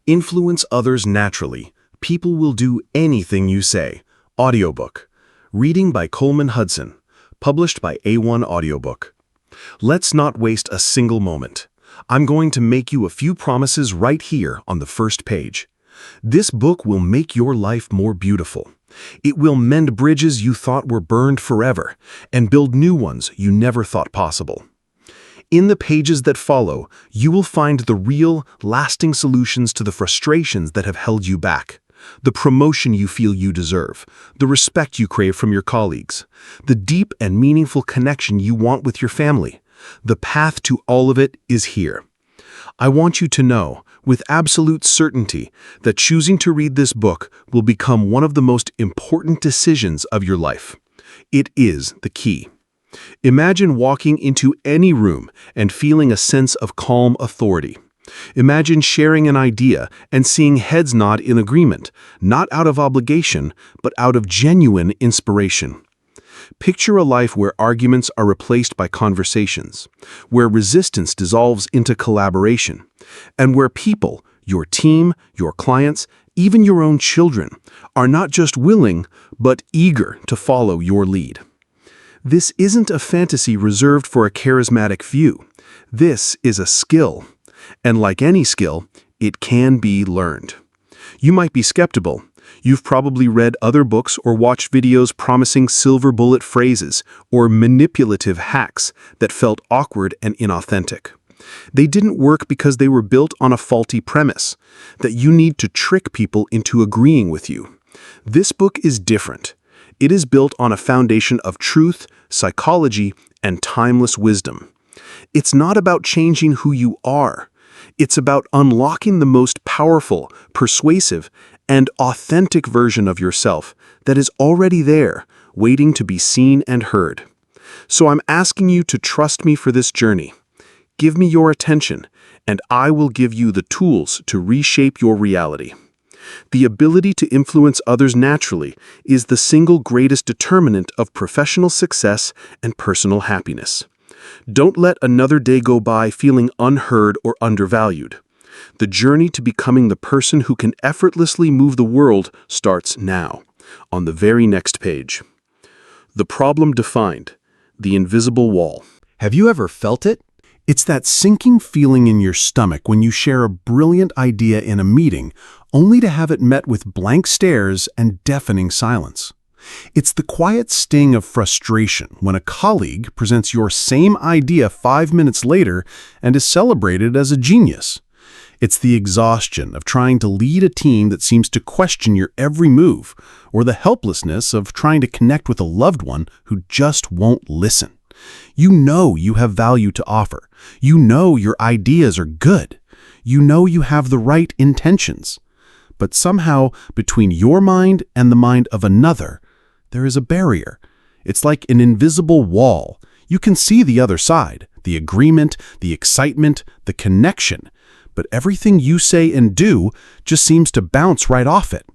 Influence others naturally. People will do anything you say. Audiobook. Reading by Coleman Hudson. Published by A1 Audiobook. Let's not waste a single moment. I'm going to make you a few promises right here on the first page. This book will make your life more beautiful. It will mend bridges you thought were burned forever and build new ones you never thought possible. In the pages that follow, you will find the real, lasting solutions to the frustrations that have held you back, the promotion you feel you deserve, the respect you crave from your colleagues, the deep and meaningful connection you want with your family. The path to all of it is here. I want you to know, with absolute certainty, that choosing to read this book will become one of the most important decisions of your life. It is the key. Imagine walking into any room and feeling a sense of calm authority. Imagine sharing an idea and seeing heads nod in agreement, not out of obligation, but out of genuine inspiration. Picture a life where arguments are replaced by conversations, where resistance dissolves into collaboration, and where people, your team, your clients, even your own children, are not just willing, but eager to follow your lead. This isn't a fantasy reserved for a charismatic few. This is a skill. And like any skill, it can be learned. You might be skeptical. You've probably read other books or watched videos promising silver bullet phrases or manipulative hacks that felt awkward and inauthentic. They didn't work because they were built on a faulty premise, that you need to trick people into agreeing with you. This book is different. It is built on a foundation of truth, psychology, and timeless wisdom. It's not about changing who you are. It's about unlocking the most powerful, persuasive, and authentic version of yourself that is already there, waiting to be seen and heard. So I'm asking you to trust me for this journey. Give me your attention, and I will give you the tools to reshape your reality. The ability to influence others naturally is the single greatest determinant of professional success and personal happiness. Don't let another day go by feeling unheard or undervalued. The journey to becoming the person who can effortlessly move the world starts now, on the very next page. The problem defined, the invisible wall. Have you ever felt it? It's that sinking feeling in your stomach when you share a brilliant idea in a meeting, only to have it met with blank stares and deafening silence. It's the quiet sting of frustration when a colleague presents your same idea 5 minutes later and is celebrated as a genius. It's the exhaustion of trying to lead a team that seems to question your every move, or the helplessness of trying to connect with a loved one who just won't listen. You know you have value to offer. You know your ideas are good. You know you have the right intentions. But somehow, between your mind and the mind of another, there is a barrier. It's like an invisible wall. You can see the other side, the agreement, the excitement, the connection, but everything you say and do just seems to bounce right off it.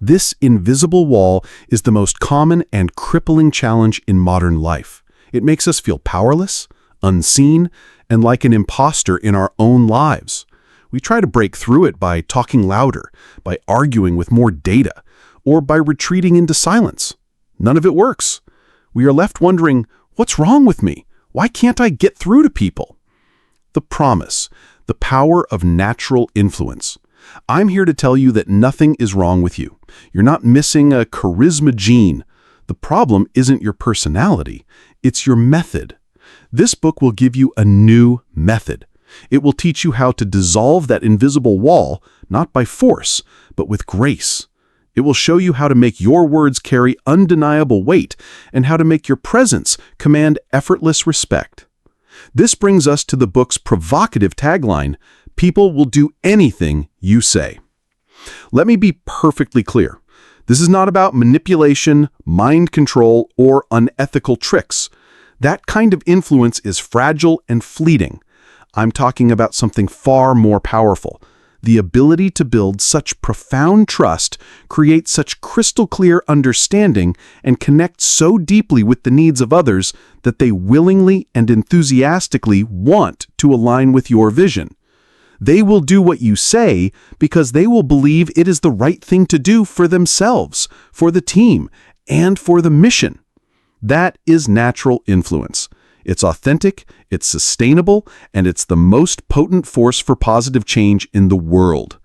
This invisible wall is the most common and crippling challenge in modern life. It makes us feel powerless, unseen, and like an imposter in our own lives. We try to break through it by talking louder, by arguing with more data, or by retreating into silence. None of it works. We are left wondering, what's wrong with me? Why can't I get through to people? The promise, the power of natural influence. I'm here to tell you that nothing is wrong with you. You're not missing a charisma gene. The problem isn't your personality, it's your method. This book will give you a new method. It will teach you how to dissolve that invisible wall, not by force, but with grace. It will show you how to make your words carry undeniable weight and how to make your presence command effortless respect. This brings us to the book's provocative tagline, "People will do anything you say." Let me be perfectly clear. This is not about manipulation, mind control, or unethical tricks. That kind of influence is fragile and fleeting. I'm talking about something far more powerful. The ability to build such profound trust, create such crystal clear understanding, and connect so deeply with the needs of others that they willingly and enthusiastically want to align with your vision. They will do what you say because they will believe it is the right thing to do for themselves, for the team, and for the mission. That is natural influence. It's authentic, it's sustainable, and it's the most potent force for positive change in the world.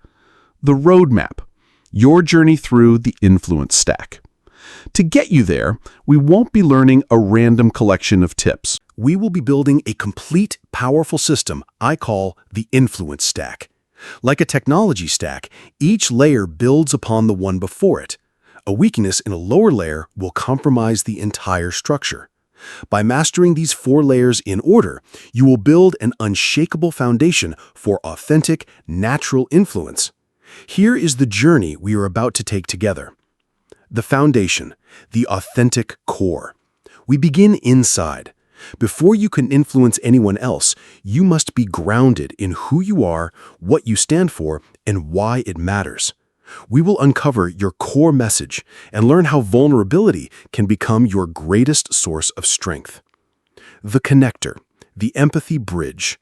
The roadmap, your journey through the influence stack. To get you there, we won't be learning a random collection of tips. We will be building a complete, powerful system I call the influence stack. Like a technology stack, each layer builds upon the one before it. A weakness in a lower layer will compromise the entire structure. By mastering these 4 layers in order, you will build an unshakable foundation for authentic, natural influence. Here is the journey we are about to take together. The foundation, the authentic core. We begin inside. Before you can influence anyone else, you must be grounded in who you are, what you stand for, and why it matters. We will uncover your core message and learn how vulnerability can become your greatest source of strength. The connector, the empathy bridge.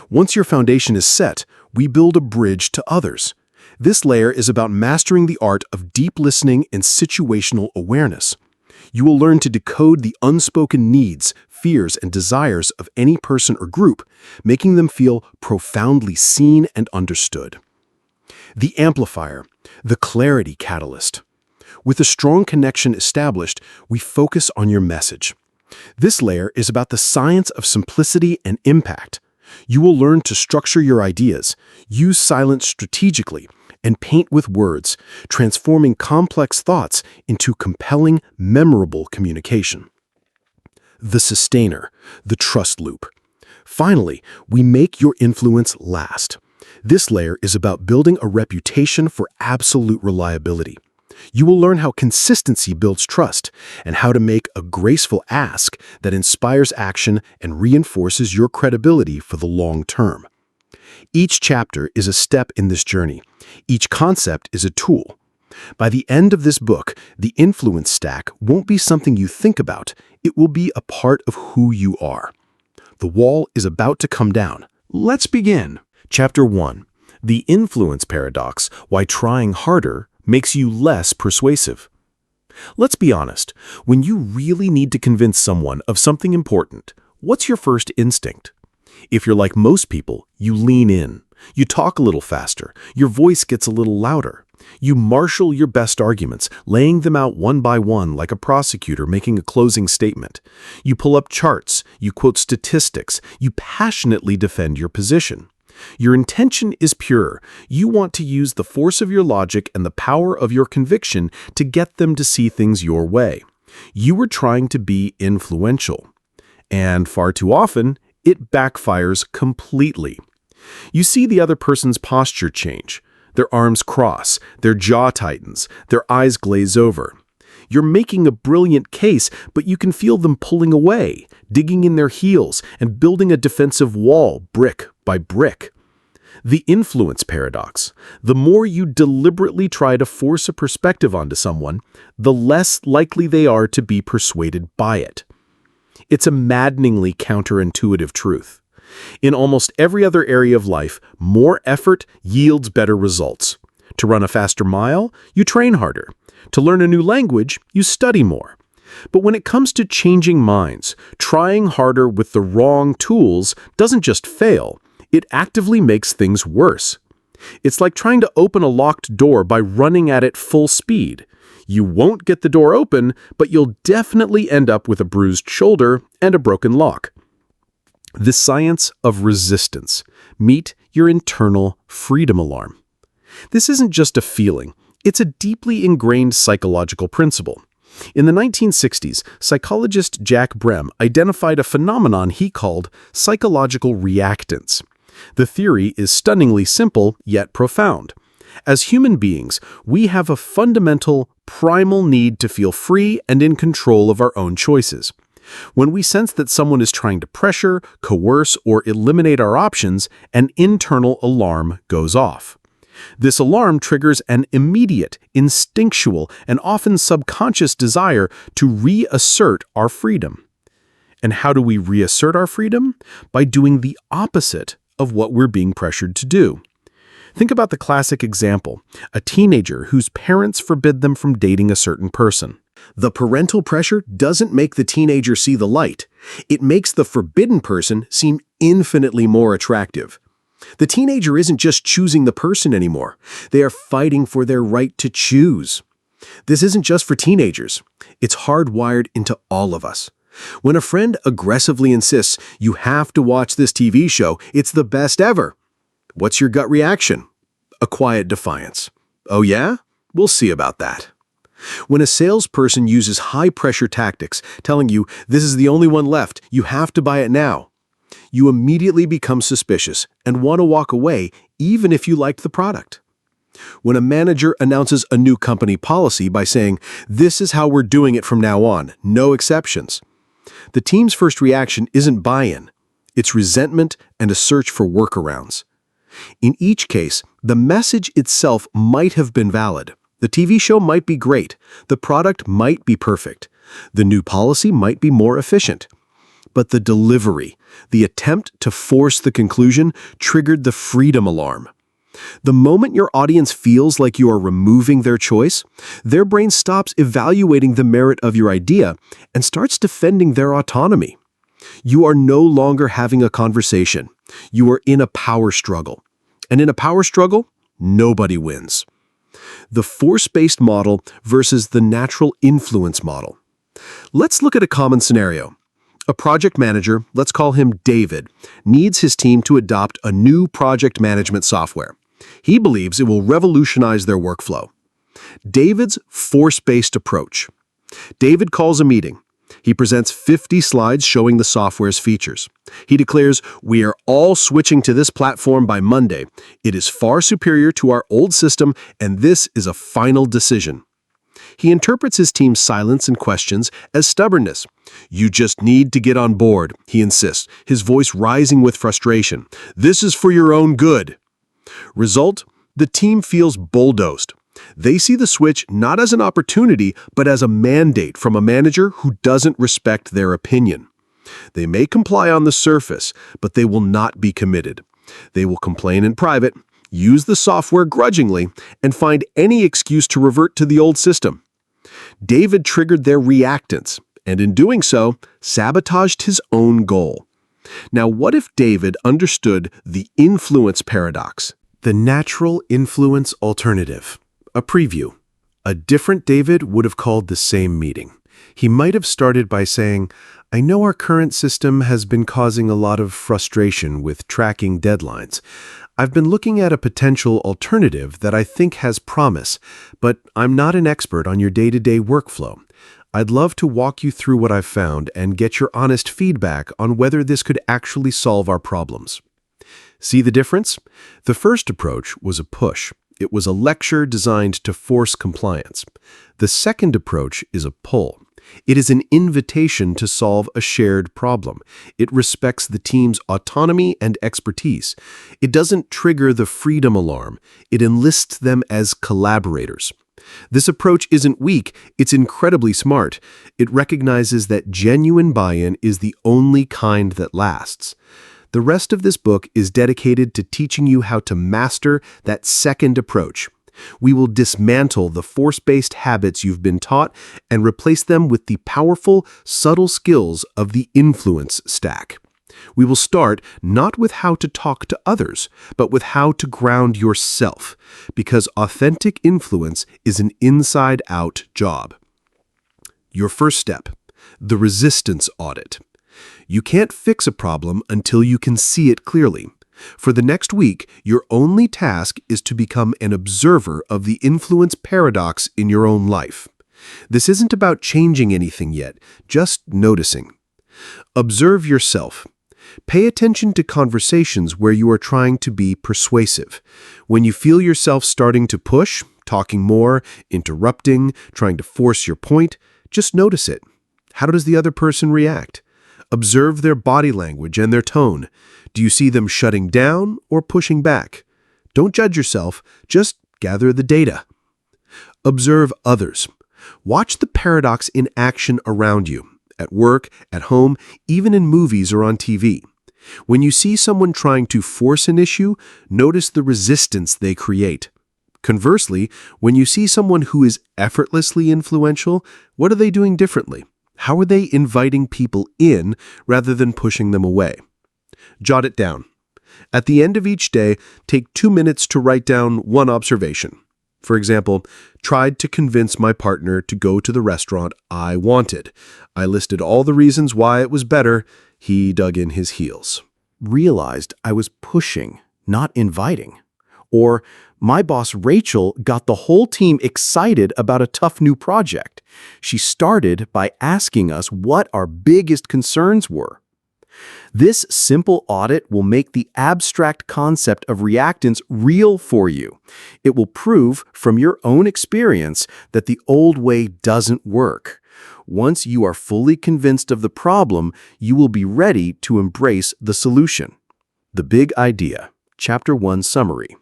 Once your foundation is set, we build a bridge to others. This layer is about mastering the art of deep listening and situational awareness. You will learn to decode the unspoken needs, fears, and desires of any person or group, making them feel profoundly seen and understood. The amplifier, the clarity catalyst. With a strong connection established, we focus on your message. This layer is about the science of simplicity and impact. You will learn to structure your ideas, use silence strategically, and paint with words, transforming complex thoughts into compelling, memorable communication. The sustainer, the trust loop. Finally, we make your influence last. This layer is about building a reputation for absolute reliability. You will learn how consistency builds trust and how to make a graceful ask that inspires action and reinforces your credibility for the long term. Each chapter is a step in this journey. Each concept is a tool. By the end of this book, the influence stack won't be something you think about. It will be a part of who you are. The wall is about to come down. Let's begin. Chapter 1. The Influence Paradox, Why Trying Harder Makes You Less Persuasive. Let's be honest. When you really need to convince someone of something important, what's your first instinct? If you're like most people, you lean in. You talk a little faster. Your voice gets a little louder. You marshal your best arguments, laying them out one by one like a prosecutor making a closing statement. You pull up charts. You quote statistics. You passionately defend your position. Your intention is pure. You want to use the force of your logic and the power of your conviction to get them to see things your way. You are trying to be influential. And far too often, it backfires completely. You see the other person's posture change. Their arms cross, their jaw tightens, their eyes glaze over. You're making a brilliant case, but you can feel them pulling away, digging in their heels, and building a defensive wall brick by brick. The influence paradox. The more you deliberately try to force a perspective onto someone, the less likely they are to be persuaded by it. It's a maddeningly counterintuitive truth. In almost every other area of life, more effort yields better results. To run a faster mile, you train harder. To learn a new language, you study more. But when it comes to changing minds, trying harder with the wrong tools doesn't just fail, it actively makes things worse. It's like trying to open a locked door by running at it full speed. You won't get the door open, but you'll definitely end up with a bruised shoulder and a broken lock. The science of resistance. Meet your internal freedom alarm. This isn't just a feeling. It's a deeply ingrained psychological principle. In the 1960s, psychologist Jack Brem identified a phenomenon he called psychological reactance. The theory is stunningly simple yet profound. As human beings, we have a fundamental, primal need to feel free and in control of our own choices. When we sense that someone is trying to pressure, coerce, or eliminate our options, an internal alarm goes off. This alarm triggers an immediate, instinctual, and often subconscious desire to reassert our freedom. And how do we reassert our freedom? By doing the opposite of what we're being pressured to do. Think about the classic example, a teenager whose parents forbid them from dating a certain person. The parental pressure doesn't make the teenager see the light. It makes the forbidden person seem infinitely more attractive. The teenager isn't just choosing the person anymore. They are fighting for their right to choose. This isn't just for teenagers. It's hardwired into all of us. When a friend aggressively insists, "You have to watch this TV show, it's the best ever," what's your gut reaction? A quiet defiance. "Oh yeah? We'll see about that." When a salesperson uses high-pressure tactics, telling you, "This is the only one left, you have to buy it now," you immediately become suspicious and want to walk away even if you liked the product. When a manager announces a new company policy by saying, "This is how we're doing it from now on, no exceptions," the team's first reaction isn't buy-in. It's resentment and a search for workarounds. In each case, the message itself might have been valid. The TV show might be great. The product might be perfect. The new policy might be more efficient. But the delivery, the attempt to force the conclusion, triggered the freedom alarm. The moment your audience feels like you are removing their choice, their brain stops evaluating the merit of your idea and starts defending their autonomy. You are no longer having a conversation. You are in a power struggle. And in a power struggle, nobody wins. The force-based model versus the natural influence model. Let's look at a common scenario. A project manager, let's call him David, needs his team to adopt a new project management software. He believes it will revolutionize their workflow. David's force-based approach. David calls a meeting. He presents 50 slides showing the software's features. He declares, "We are all switching to this platform by Monday. It is far superior to our old system, and this is a final decision." He interprets his team's silence and questions as stubbornness. "You just need to get on board," he insists, his voice rising with frustration. "This is for your own good." Result, the team feels bulldozed. They see the switch not as an opportunity, but as a mandate from a manager who doesn't respect their opinion. They may comply on the surface, but they will not be committed. They will complain in private, use the software grudgingly, and find any excuse to revert to the old system. David triggered their reactance, and in doing so, sabotaged his own goal. Now, what if David understood the influence paradox? The natural influence alternative. A preview. A different David would have called the same meeting. He might have started by saying, "I know our current system has been causing a lot of frustration with tracking deadlines. I've been looking at a potential alternative that I think has promise, but I'm not an expert on your day-to-day workflow. I'd love to walk you through what I've found and get your honest feedback on whether this could actually solve our problems." See the difference? The first approach was a push. It was a lecture designed to force compliance. The second approach is a pull. It is an invitation to solve a shared problem. It respects the team's autonomy and expertise. It doesn't trigger the freedom alarm. It enlists them as collaborators. This approach isn't weak, it's incredibly smart. It recognizes that genuine buy-in is the only kind that lasts. The rest of this book is dedicated to teaching you how to master that second approach. We will dismantle the force-based habits you've been taught and replace them with the powerful, subtle skills of the influence stack. We will start not with how to talk to others, but with how to ground yourself, because authentic influence is an inside-out job. Your first step, the resistance audit. You can't fix a problem until you can see it clearly. For the next week, your only task is to become an observer of the influence paradox in your own life. This isn't about changing anything yet, just noticing. Observe yourself. Pay attention to conversations where you are trying to be persuasive. When you feel yourself starting to push, talking more, interrupting, trying to force your point, just notice it. How does the other person react? Observe their body language and their tone. Do you see them shutting down or pushing back? Don't judge yourself, just gather the data. Observe others. Watch the paradox in action around you, at work, at home, even in movies or on TV. When you see someone trying to force an issue, notice the resistance they create. Conversely, when you see someone who is effortlessly influential, what are they doing differently? How are they inviting people in rather than pushing them away? Jot it down. At the end of each day, take 2 minutes to write down one observation. For example, tried to convince my partner to go to the restaurant I wanted. I listed all the reasons why it was better. He dug in his heels. Realized I was pushing, not inviting. Or, my boss Rachel got the whole team excited about a tough new project. She started by asking us what our biggest concerns were. This simple audit will make the abstract concept of reactance real for you. It will prove from your own experience that the old way doesn't work. Once you are fully convinced of the problem, you will be ready to embrace the solution. The Big Idea, Chapter 1 Summary.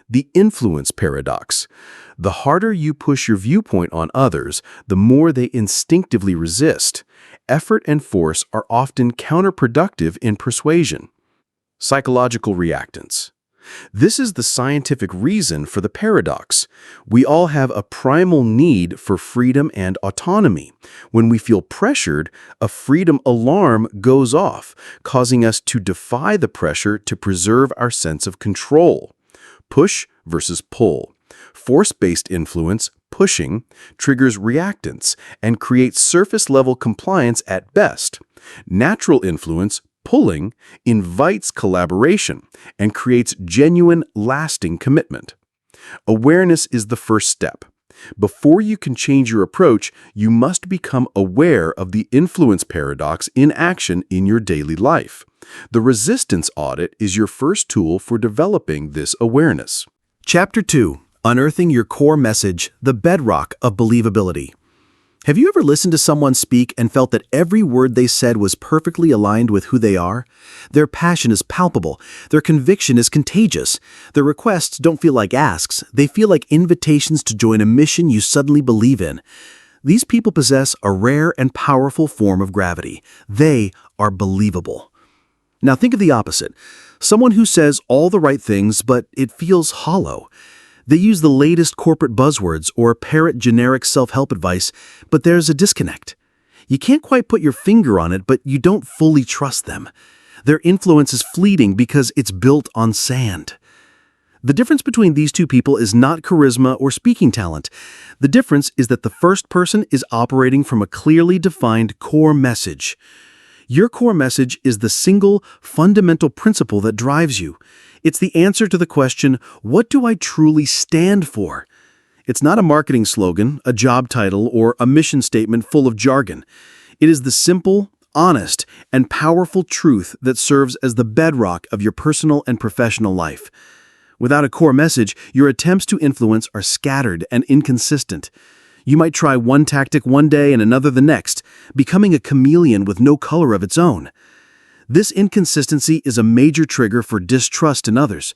The influence paradox. The harder you push your viewpoint on others, the more they instinctively resist. Effort and force are often counterproductive in persuasion. Psychological reactance. This is the scientific reason for the paradox. We all have a primal need for freedom and autonomy. When we feel pressured, a freedom alarm goes off, causing us to defy the pressure to preserve our sense of control. Push versus pull. Force-based influence, pushing, triggers reactance and creates surface-level compliance at best. Natural influence, pulling, invites collaboration and creates genuine, lasting commitment. Awareness is the first step. Before you can change your approach, you must become aware of the influence paradox in action in your daily life. The resistance audit is your first tool for developing this awareness. Chapter 2. Unearthing Your Core Message, the Bedrock of Believability. Have you ever listened to someone speak and felt that every word they said was perfectly aligned with who they are? Their passion is palpable. Their conviction is contagious. Their requests don't feel like asks. They feel like invitations to join a mission you suddenly believe in. These people possess a rare and powerful form of gravity. They are believable. Now think of the opposite. Someone who says all the right things, but it feels hollow. They use the latest corporate buzzwords or parrot generic self-help advice, but there's a disconnect. You can't quite put your finger on it, but you don't fully trust them. Their influence is fleeting because it's built on sand. The difference between these two people is not charisma or speaking talent. The difference is that the first person is operating from a clearly defined core message. Your core message is the single, fundamental principle that drives you. It's the answer to the question, what do I truly stand for? It's not a marketing slogan, a job title, or a mission statement full of jargon. It is the simple, honest, and powerful truth that serves as the bedrock of your personal and professional life. Without a core message, your attempts to influence are scattered and inconsistent. You might try one tactic one day and another the next, becoming a chameleon with no color of its own. This inconsistency is a major trigger for distrust in others.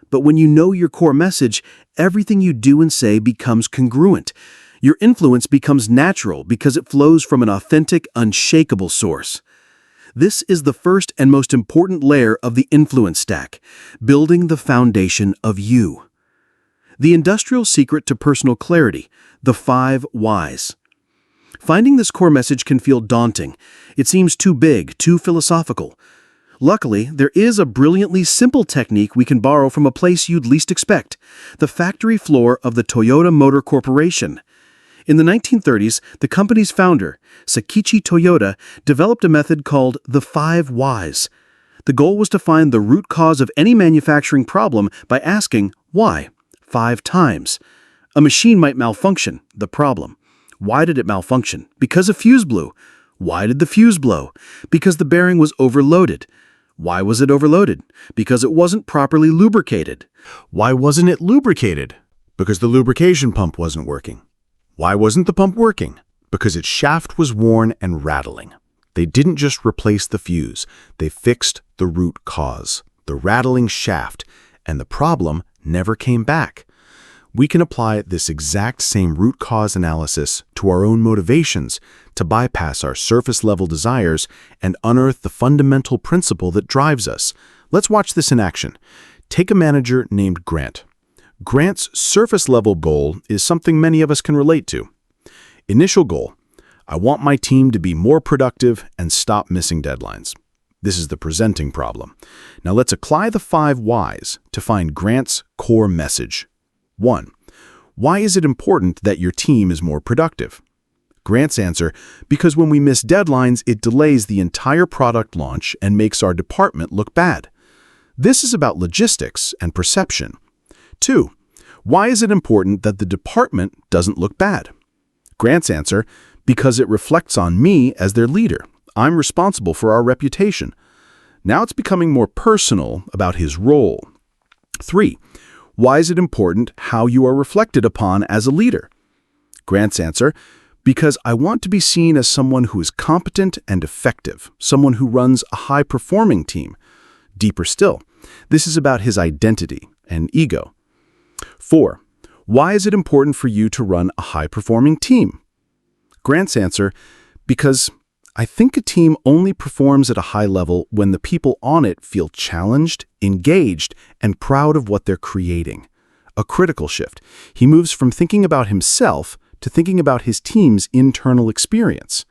But when you know your core message, everything you do and say becomes congruent. Your influence becomes natural because it flows from an authentic, unshakable source. This is the first and most important layer of the influence stack, building the foundation of you. The industrial secret to personal clarity, the 5 whys. Finding this core message can feel daunting. It seems too big, too philosophical. Luckily, there is a brilliantly simple technique we can borrow from a place you'd least expect, the factory floor of the Toyota Motor Corporation. In the 1930s, the company's founder, Sakichi Toyoda, developed a method called the 5 whys. The goal was to find the root cause of any manufacturing problem by asking, why? 5 times. A machine might malfunction, the problem. Why did it malfunction? Because a fuse blew. Why did the fuse blow? Because the bearing was overloaded. Why was it overloaded? Because it wasn't properly lubricated. Why wasn't it lubricated? Because the lubrication pump wasn't working. Why wasn't the pump working? Because its shaft was worn and rattling. They didn't just replace the fuse. They fixed the root cause, the rattling shaft, and the problem never came back. We can apply this exact same root cause analysis to our own motivations to bypass our surface-level desires and unearth the fundamental principle that drives us. Let's watch this in action. Take a manager named Grant. Grant's surface-level goal is something many of us can relate to. Initial goal: I want my team to be more productive and stop missing deadlines. This is the presenting problem. Now let's apply the 5 whys to find Grant's core message. 1. Why is it important that your team is more productive? Grant's answer: because when we miss deadlines, it delays the entire product launch and makes our department look bad. This is about logistics and perception. 2. Why is it important that the department doesn't look bad? Grant's answer: because it reflects on me as their leader. I'm responsible for our reputation. Now it's becoming more personal about his role. 3. Why is it important how you are reflected upon as a leader? Grant's answer: because I want to be seen as someone who is competent and effective, someone who runs a high-performing team. Deeper still, this is about his identity and ego. 4. Why is it important for you to run a high-performing team? Grant's answer: because I think a team only performs at a high level when the people on it feel challenged, engaged, and proud of what they're creating. A critical shift. He moves from thinking about himself to thinking about his team's internal experience.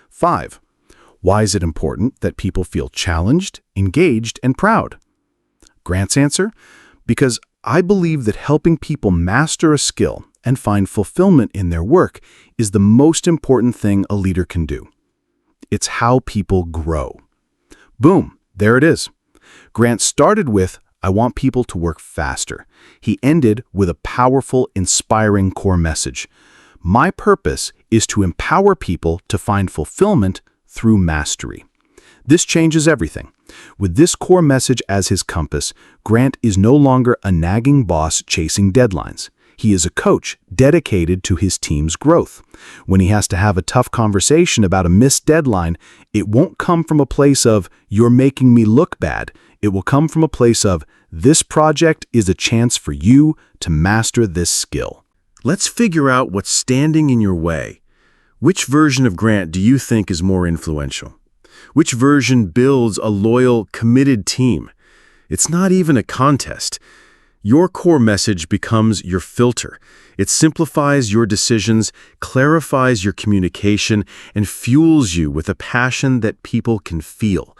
5. Why is it important that people feel challenged, engaged, and proud? Grant's answer: because I believe that helping people master a skill and find fulfillment in their work is the most important thing a leader can do. It's how people grow. Boom, there it is. Grant started with, I want people to work faster. He ended with a powerful, inspiring core message. My purpose is to empower people to find fulfillment through mastery. This changes everything. With this core message as his compass, Grant is no longer a nagging boss chasing deadlines. He is a coach dedicated to his team's growth. When he has to have a tough conversation about a missed deadline, it won't come from a place of, you're making me look bad. It will come from a place of, this project is a chance for you to master this skill. Let's figure out what's standing in your way. Which version of Grant do you think is more influential? Which version builds a loyal, committed team? It's not even a contest. Your core message becomes your filter. It simplifies your decisions, clarifies your communication, and fuels you with a passion that people can feel.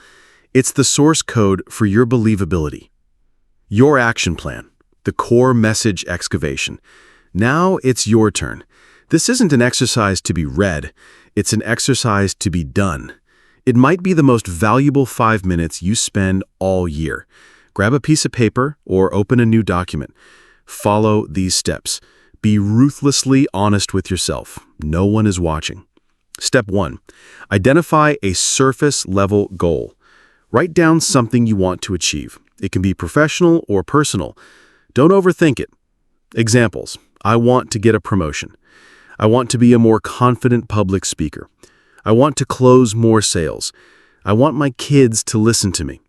It's the source code for your believability. Your action plan, the core message excavation. Now it's your turn. This isn't an exercise to be read. It's an exercise to be done. It might be the most valuable 5 minutes you spend all year. Grab a piece of paper or open a new document. Follow these steps. Be ruthlessly honest with yourself. No one is watching. Step 1. Identify a surface-level goal. Write down something you want to achieve. It can be professional or personal. Don't overthink it. Examples. I want to get a promotion. I want to be a more confident public speaker. I want to close more sales. I want my kids to listen to me.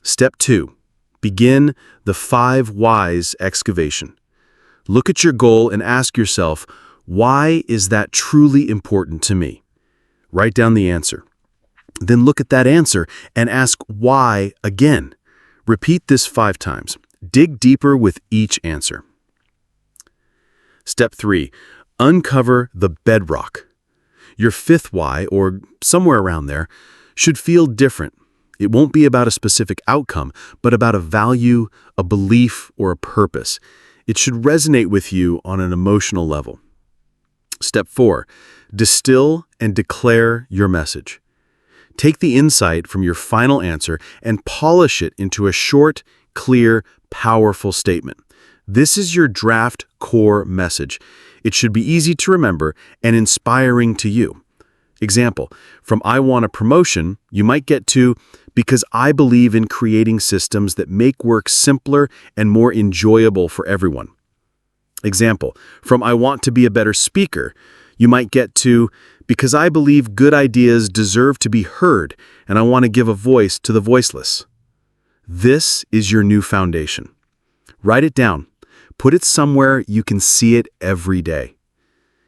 Step 2. Begin the 5 whys excavation. Look at your goal and ask yourself, why is that truly important to me? Write down the answer. Then look at that answer and ask why again. Repeat this 5 times. Dig deeper with each answer. Step 3. Uncover the bedrock. Your 5th why, or somewhere around there, should feel different. It won't be about a specific outcome, but about a value, a belief, or a purpose. It should resonate with you on an emotional level. Step 4. Distill and declare your message. Take the insight from your final answer and polish it into a short, clear, powerful statement. This is your draft core message. It should be easy to remember and inspiring to you. Example, from I want a promotion, you might get to, because I believe in creating systems that make work simpler and more enjoyable for everyone. Example, from I want to be a better speaker, you might get to, because I believe good ideas deserve to be heard and I want to give a voice to the voiceless. This is your new foundation. Write it down. Put it somewhere you can see it every day.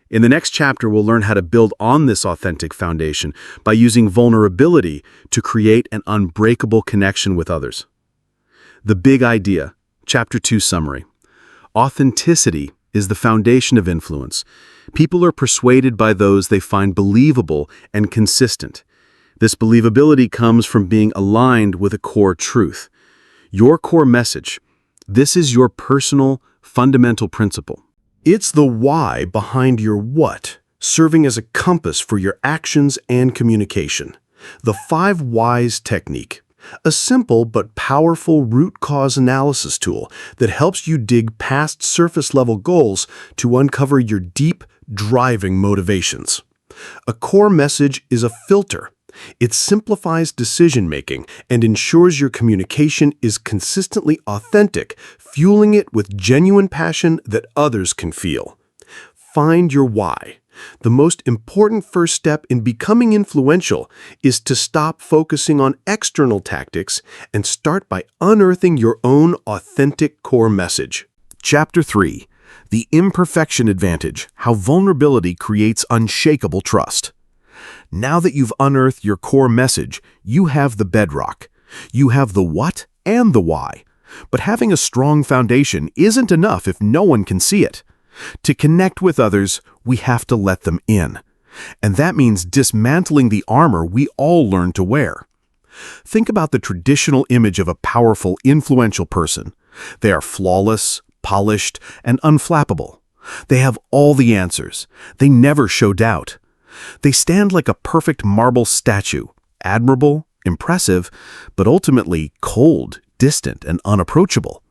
In the next chapter, we'll learn how to build on this authentic foundation by using vulnerability to create an unbreakable connection with others. The big idea, Chapter 2 summary. Authenticity is the foundation of influence. People are persuaded by those they find believable and consistent. This believability comes from being aligned with a core truth. Your core message. This is your personal, fundamental principle. It's the why behind your what, serving as a compass for your actions and communication. The 5 whys technique, a simple but powerful root cause analysis tool that helps you dig past surface-level goals to uncover your deep, driving motivations. A core message is a filter. It simplifies decision-making and ensures your communication is consistently authentic, fueling it with genuine passion that others can feel. Find your why. The most important first step in becoming influential is to stop focusing on external tactics and start by unearthing your own authentic core message. Chapter 3. The Imperfection Advantage: How Vulnerability Creates Unshakable Trust. Now that you've unearthed your core message, you have the bedrock. You have the what and the why. But having a strong foundation isn't enough if no one can see it. To connect with others, we have to let them in. And that means dismantling the armor we all learn to wear. Think about the traditional image of a powerful, influential person. They are flawless, polished, and unflappable. They have all the answers. They never show doubt. They stand like a perfect marble statue, admirable, impressive, but ultimately cold, distant, and unapproachable.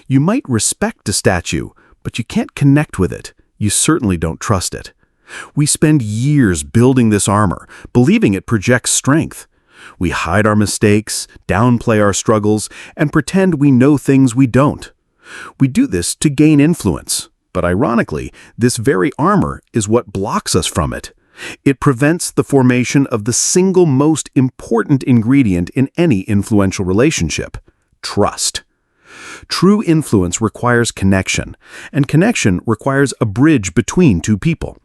You might respect a statue, but you can't connect with it. You certainly don't trust it. We spend years building this armor, believing it projects strength. We hide our mistakes, downplay our struggles, and pretend we know things we don't. We do this to gain influence, but ironically, this very armor is what blocks us from it. It prevents the formation of the single most important ingredient in any influential relationship: trust. True influence requires connection, and connection requires a bridge between two people.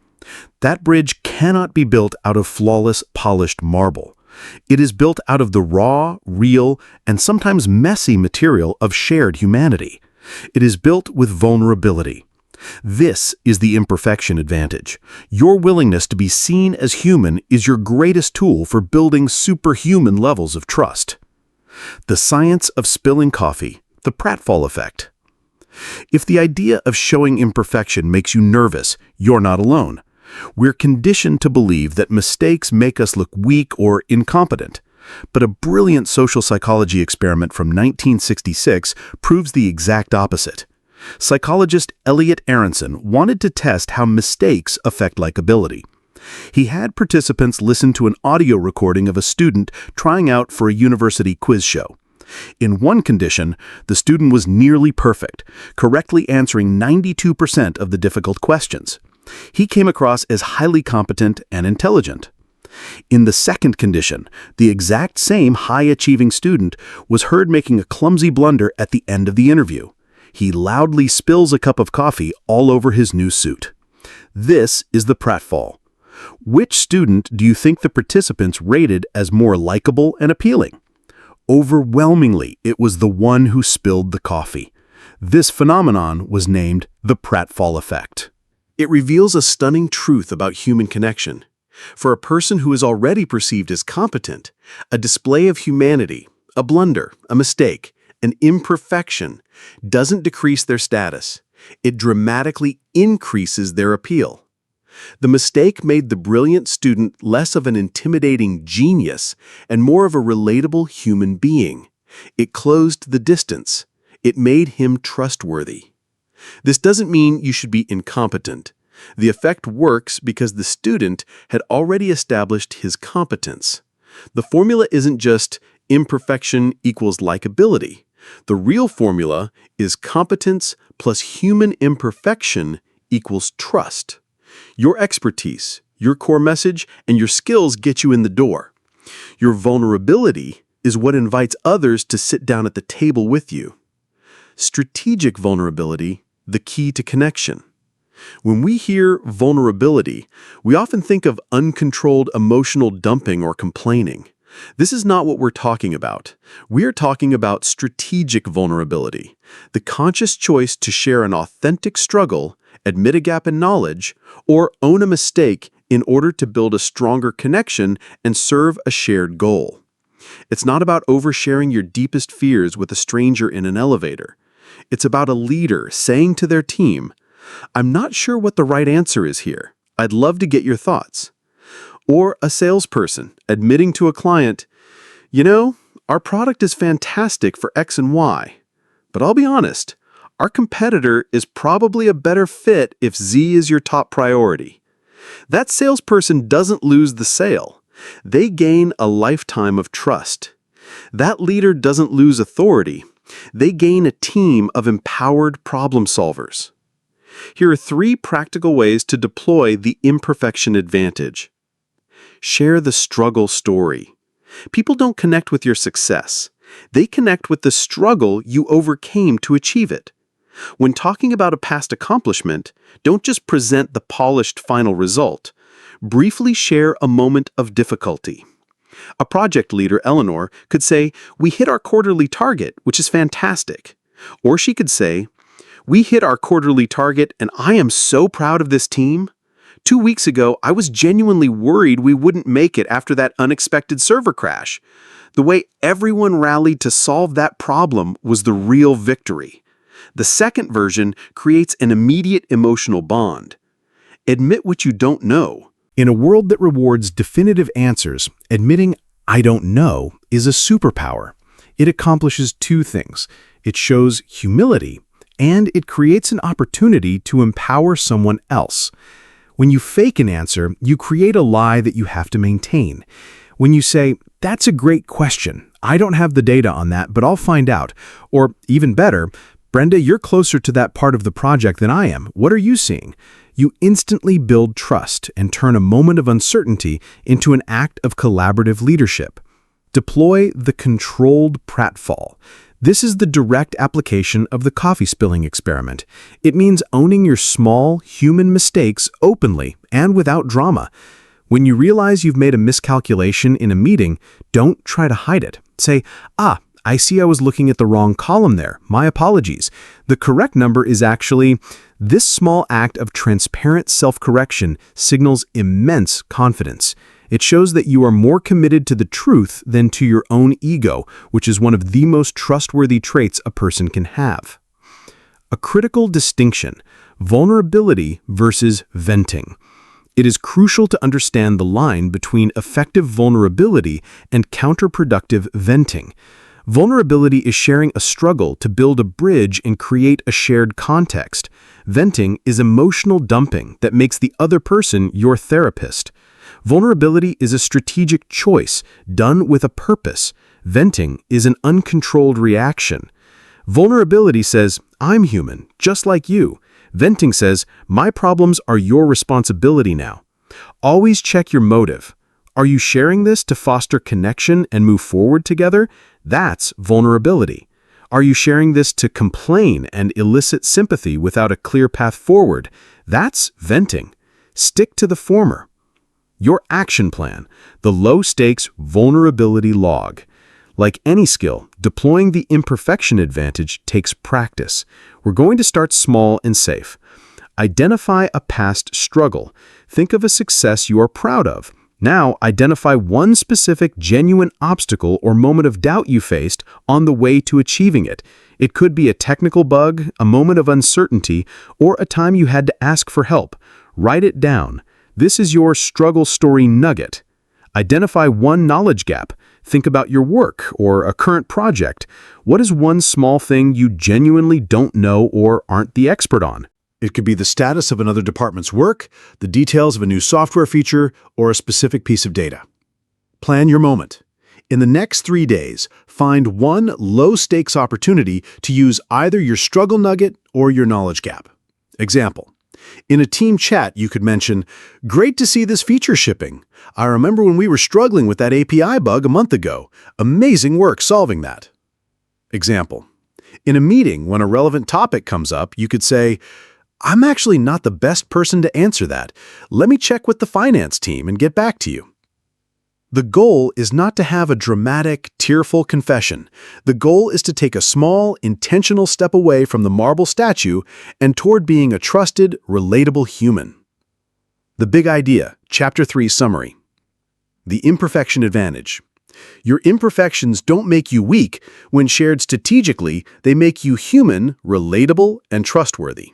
That bridge cannot be built out of flawless, polished marble. It is built out of the raw, real, and sometimes messy material of shared humanity. It is built with vulnerability. This is the imperfection advantage. Your willingness to be seen as human is your greatest tool for building superhuman levels of trust. The science of spilling coffee, the pratfall effect. If the idea of showing imperfection makes you nervous, you're not alone. We're conditioned to believe that mistakes make us look weak or incompetent. But a brilliant social psychology experiment from 1966 proves the exact opposite. Psychologist Elliot Aronson wanted to test how mistakes affect likability. He had participants listen to an audio recording of a student trying out for a university quiz show. In one condition, the student was nearly perfect, correctly answering 92% of the difficult questions. He came across as highly competent and intelligent. In the second condition, the exact same high-achieving student was heard making a clumsy blunder at the end of the interview. He loudly spills a cup of coffee all over his new suit. This is the pratfall. Which student do you think the participants rated as more likable and appealing? Overwhelmingly, it was the one who spilled the coffee. This phenomenon was named the pratfall effect. It reveals a stunning truth about human connection. For a person who is already perceived as competent, a display of humanity, a blunder, a mistake, an imperfection, doesn't decrease their status. It dramatically increases their appeal. The mistake made the brilliant student less of an intimidating genius and more of a relatable human being. It closed the distance. It made him trustworthy. This doesn't mean you should be incompetent. The effect works because the student had already established his competence. The formula isn't just imperfection equals likability. The real formula is competence plus human imperfection equals trust. Your expertise, your core message, and your skills get you in the door. Your vulnerability is what invites others to sit down at the table with you. Strategic vulnerability, the key to connection. When we hear vulnerability, we often think of uncontrolled emotional dumping or complaining. This is not what we're talking about. We're talking about strategic vulnerability, the conscious choice to share an authentic struggle, admit a gap in knowledge, or own a mistake in order to build a stronger connection and serve a shared goal. It's not about oversharing your deepest fears with a stranger in an elevator. It's about a leader saying to their team, "I'm not sure what the right answer is here. I'd love to get your thoughts." Or a salesperson admitting to a client, "You know, our product is fantastic for X and Y, but I'll be honest, our competitor is probably a better fit if Z is your top priority." That salesperson doesn't lose the sale. They gain a lifetime of trust. That leader doesn't lose authority. They gain a team of empowered problem solvers. Here are 3 practical ways to deploy the imperfection advantage. Share the struggle story. People don't connect with your success. They connect with the struggle you overcame to achieve it. When talking about a past accomplishment, don't just present the polished final result. Briefly share a moment of difficulty. A project leader, Eleanor, could say, "We hit our quarterly target, which is fantastic." Or she could say, "We hit our quarterly target and I am so proud of this team. 2 weeks ago, I was genuinely worried we wouldn't make it after that unexpected server crash. The way everyone rallied to solve that problem was the real victory." The second version creates an immediate emotional bond. Admit what you don't know. In a world that rewards definitive answers, admitting "I don't know" is a superpower. It accomplishes 2 things. It shows humility, and it creates an opportunity to empower someone else. When you fake an answer, you create a lie that you have to maintain. When you say, "That's a great question. I don't have the data on that, but I'll find out." Or even better, "Brenda, you're closer to that part of the project than I am. What are you seeing?" You instantly build trust and turn a moment of uncertainty into an act of collaborative leadership. Deploy the controlled pratfall. This is the direct application of the coffee spilling experiment. It means owning your small, human mistakes openly and without drama. When you realize you've made a miscalculation in a meeting, don't try to hide it. Say, "I see I was looking at the wrong column there. My apologies. The correct number is actually..." This small act of transparent self-correction signals immense confidence. It shows that you are more committed to the truth than to your own ego, which is one of the most trustworthy traits a person can have. A critical distinction: vulnerability versus venting. It is crucial to understand the line between effective vulnerability and counterproductive venting. Vulnerability is sharing a struggle to build a bridge and create a shared context. Venting is emotional dumping that makes the other person your therapist. Vulnerability is a strategic choice done with a purpose. Venting is an uncontrolled reaction. Vulnerability says, "I'm human, just like you." Venting says, "My problems are your responsibility now." Always check your motive. Are you sharing this to foster connection and move forward together? That's vulnerability. Are you sharing this to complain and elicit sympathy without a clear path forward? That's venting. Stick to the former. Your action plan, the low-stakes vulnerability log. Like any skill, deploying the imperfection advantage takes practice. We're going to start small and safe. Identify a past struggle. Think of a success you are proud of. Now, identify one specific genuine obstacle or moment of doubt you faced on the way to achieving it. It could be a technical bug, a moment of uncertainty, or a time you had to ask for help. Write it down. This is your struggle story nugget. Identify one knowledge gap. Think about your work or a current project. What is one small thing you genuinely don't know or aren't the expert on? It could be the status of another department's work, the details of a new software feature, or a specific piece of data. Plan your moment. In the next 3 days, find one low-stakes opportunity to use either your struggle nugget or your knowledge gap. Example: in a team chat, you could mention, "Great to see this feature shipping. I remember when we were struggling with that API bug a month ago. Amazing work solving that." Example: In a meeting, when a relevant topic comes up, you could say, "I'm actually not the best person to answer that. Let me check with the finance team and get back to you." The goal is not to have a dramatic, tearful confession. The goal is to take a small, intentional step away from the marble statue and toward being a trusted, relatable human. The Big Idea, Chapter 3 Summary. The Imperfection Advantage. Your imperfections don't make you weak. When shared strategically, they make you human, relatable, and trustworthy.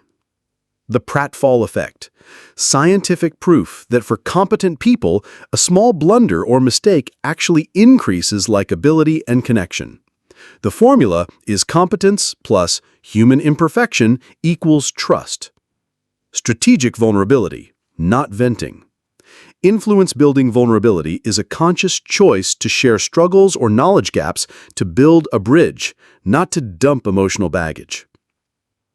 The pratfall effect. Scientific proof that for competent people, a small blunder or mistake actually increases likability and connection. The formula is competence plus human imperfection equals trust. Strategic vulnerability, not venting. Influence-building vulnerability is a conscious choice to share struggles or knowledge gaps to build a bridge, not to dump emotional baggage.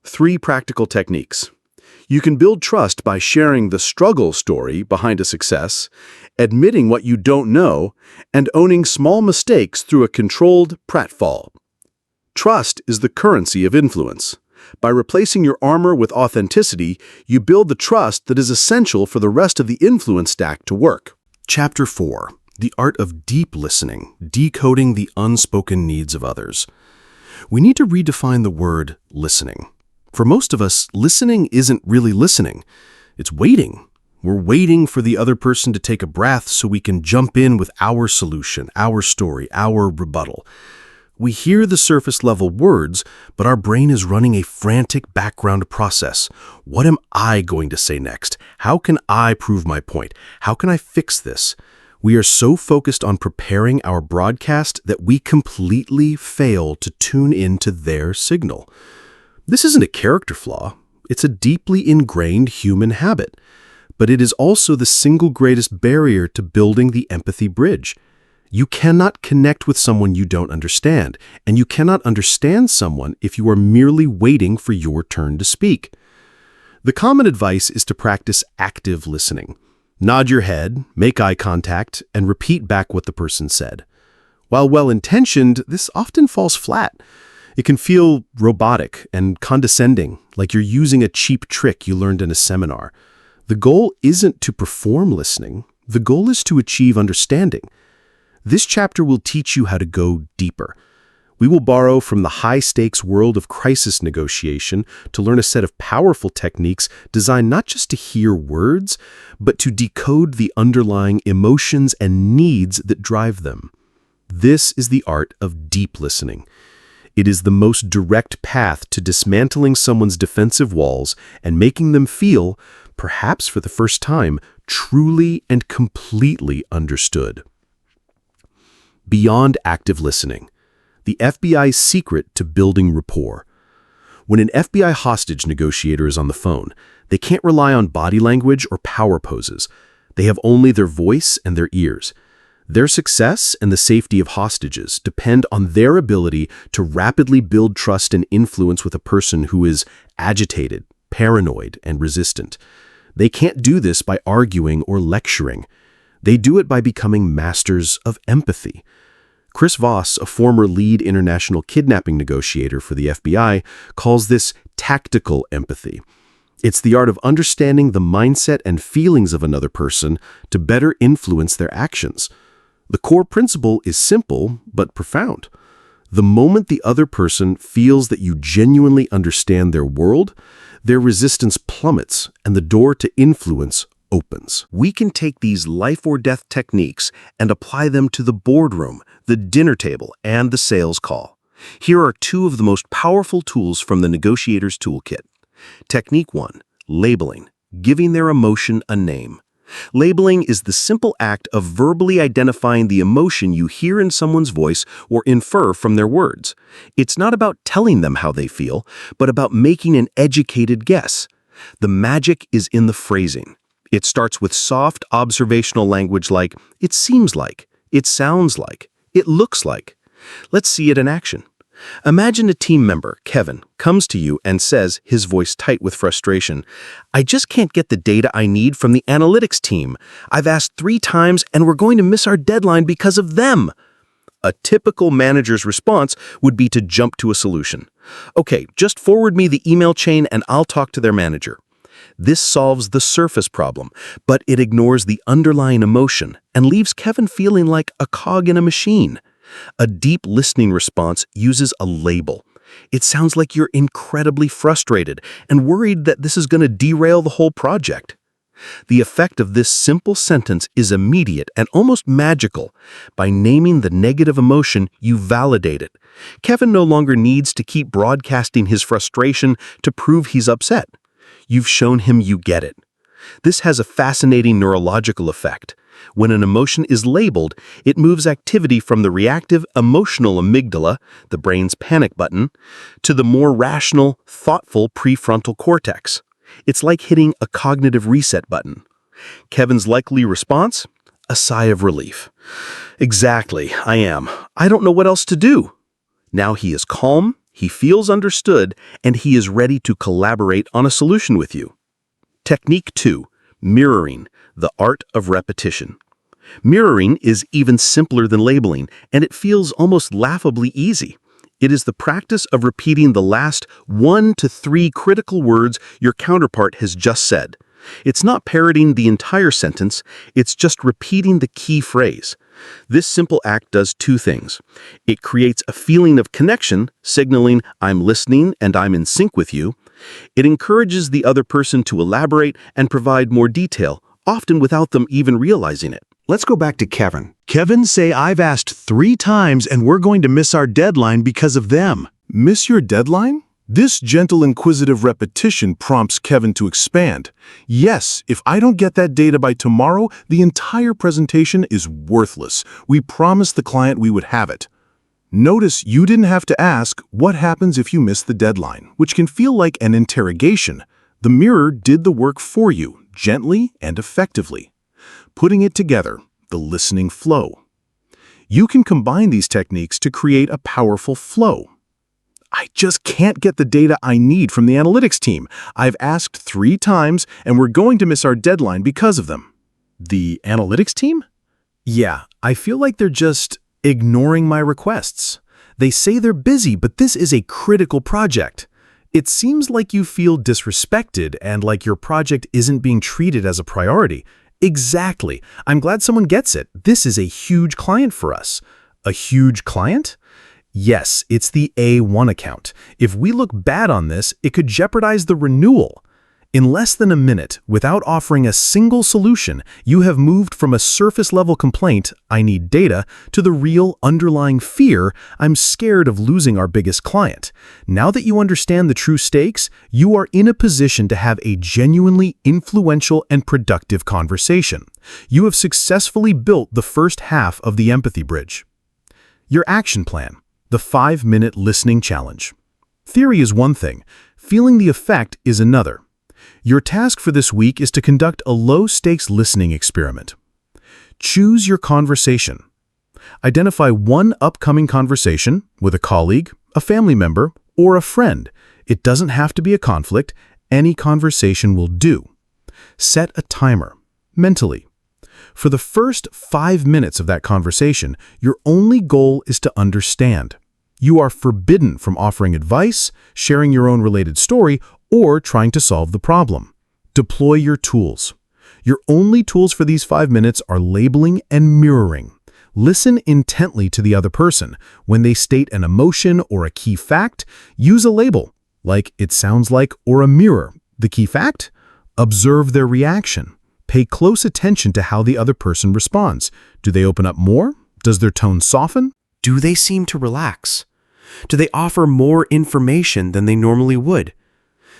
3 practical techniques. You can build trust by sharing the struggle story behind a success, admitting what you don't know, and owning small mistakes through a controlled pratfall. Trust is the currency of influence. By replacing your armor with authenticity, you build the trust that is essential for the rest of the influence stack to work. Chapter 4. The Art of Deep Listening, Decoding the Unspoken Needs of Others. We need to redefine the word listening. For most of us, listening isn't really listening. It's waiting. We're waiting for the other person to take a breath so we can jump in with our solution, our story, our rebuttal. We hear the surface-level words, but our brain is running a frantic background process. What am I going to say next? How can I prove my point? How can I fix this? We are so focused on preparing our broadcast that we completely fail to tune into their signal. This isn't a character flaw. It's a deeply ingrained human habit. But it is also the single greatest barrier to building the empathy bridge. You cannot connect with someone you don't understand, and you cannot understand someone if you are merely waiting for your turn to speak. The common advice is to practice active listening. Nod your head, make eye contact, and repeat back what the person said. While well-intentioned, this often falls flat. It can feel robotic and condescending, like you're using a cheap trick you learned in a seminar. The goal isn't to perform listening. The goal is to achieve understanding. This chapter will teach you how to go deeper. We will borrow from the high-stakes world of crisis negotiation to learn a set of powerful techniques designed not just to hear words, but to decode the underlying emotions and needs that drive them. This is the art of deep listening. It is the most direct path to dismantling someone's defensive walls and making them feel, perhaps for the first time, truly and completely understood. Beyond active listening, the FBI's secret to building rapport. When an FBI hostage negotiator is on the phone, they can't rely on body language or power poses. They have only their voice and their ears. Their success and the safety of hostages depend on their ability to rapidly build trust and influence with a person who is agitated, paranoid, and resistant. They can't do this by arguing or lecturing. They do it by becoming masters of empathy. Chris Voss, a former lead international kidnapping negotiator for the FBI, calls this tactical empathy. It's the art of understanding the mindset and feelings of another person to better influence their actions. The core principle is simple but profound. The moment the other person feels that you genuinely understand their world, their resistance plummets and the door to influence opens. We can take these life-or-death techniques and apply them to the boardroom, the dinner table, and the sales call. Here are 2 of the most powerful tools from the Negotiator's Toolkit. Technique 1, labeling, giving their emotion a name. Labeling is the simple act of verbally identifying the emotion you hear in someone's voice or infer from their words. It's not about telling them how they feel, but about making an educated guess. The magic is in the phrasing. It starts with soft observational language like, "It seems like," "It sounds like," "It looks like." Let's see it in action. Imagine a team member, Kevin, comes to you and says, his voice tight with frustration, "I just can't get the data I need from the analytics team. I've asked 3 times and we're going to miss our deadline because of them." A typical manager's response would be to jump to a solution. Okay, just forward me the email chain and I'll talk to their manager. This solves the surface problem, but it ignores the underlying emotion and leaves Kevin feeling like a cog in a machine. A deep listening response uses a label. It sounds like you're incredibly frustrated and worried that this is going to derail the whole project. The effect of this simple sentence is immediate and almost magical. By naming the negative emotion, you validate it. Kevin no longer needs to keep broadcasting his frustration to prove he's upset. You've shown him you get it. This has a fascinating neurological effect. When an emotion is labeled, it moves activity from the reactive, emotional amygdala, the brain's panic button, to the more rational, thoughtful prefrontal cortex. It's like hitting a cognitive reset button. Kevin's likely response? A sigh of relief. Exactly, I am. I don't know what else to do. Now he is calm, he feels understood, and he is ready to collaborate on a solution with you. Technique 2, mirroring, the art of repetition. Mirroring is even simpler than labeling, and it feels almost laughably easy. It is the practice of repeating the last 1 to 3 critical words your counterpart has just said. It's not parroting the entire sentence, it's just repeating the key phrase. This simple act does 2 things. It creates a feeling of connection, signaling I'm listening and I'm in sync with you. It encourages the other person to elaborate and provide more detail, often without them even realizing it. Let's go back to Kevin. Kevin say I've asked 3 times and we're going to miss our deadline because of them. Miss your deadline? This gentle inquisitive repetition prompts Kevin to expand. Yes, if I don't get that data by tomorrow, the entire presentation is worthless. We promised the client we would have it. Notice you didn't have to ask what happens if you miss the deadline, which can feel like an interrogation. The mirror did the work for you, gently and effectively. Putting it together, the listening flow. You can combine these techniques to create a powerful flow. I just can't get the data I need from the analytics team. I've asked 3 times and we're going to miss our deadline because of them. The analytics team? Yeah, I feel like they're just ignoring my requests. They say they're busy, but this is a critical project. It seems like you feel disrespected and like your project isn't being treated as a priority. Exactly. I'm glad someone gets it. This is a huge client for us. A huge client? Yes, it's the A1 account. If we look bad on this, it could jeopardize the renewal. In less than a minute, without offering a single solution, you have moved from a surface-level complaint, I need data, to the real underlying fear, I'm scared of losing our biggest client. Now that you understand the true stakes, you are in a position to have a genuinely influential and productive conversation. You have successfully built the first half of the empathy bridge. Your action plan, the 5-minute listening challenge. Theory is one thing, feeling the effect is another. Your task for this week is to conduct a low-stakes listening experiment. Choose your conversation. Identify one upcoming conversation with a colleague, a family member, or a friend. It doesn't have to be a conflict. Any conversation will do. Set a timer, mentally. For the first 5 minutes of that conversation, your only goal is to understand. You are forbidden from offering advice, sharing your own related story, or trying to solve the problem. Deploy your tools. Your only tools for these 5 minutes are labeling and mirroring. Listen intently to the other person. When they state an emotion or a key fact, use a label, like it sounds like or a mirror. The key fact? Observe their reaction. Pay close attention to how the other person responds. Do they open up more? Does their tone soften? Do they seem to relax? Do they offer more information than they normally would?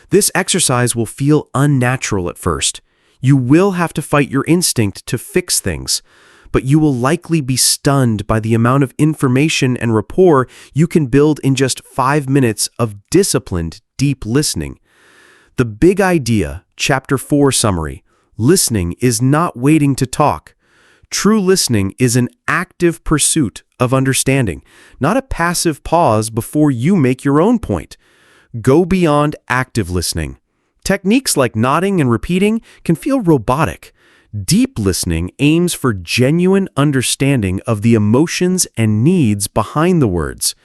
This exercise will feel unnatural at first. You will have to fight your instinct to fix things, but you will likely be stunned by the amount of information and rapport you can build in just 5 minutes of disciplined, deep listening. The big idea, Chapter 4 summary, listening is not waiting to talk. True listening is an active pursuit of understanding, not a passive pause before you make your own point. Go beyond active listening. Techniques like nodding and repeating can feel robotic. Deep listening aims for genuine understanding of the emotions and needs behind the words.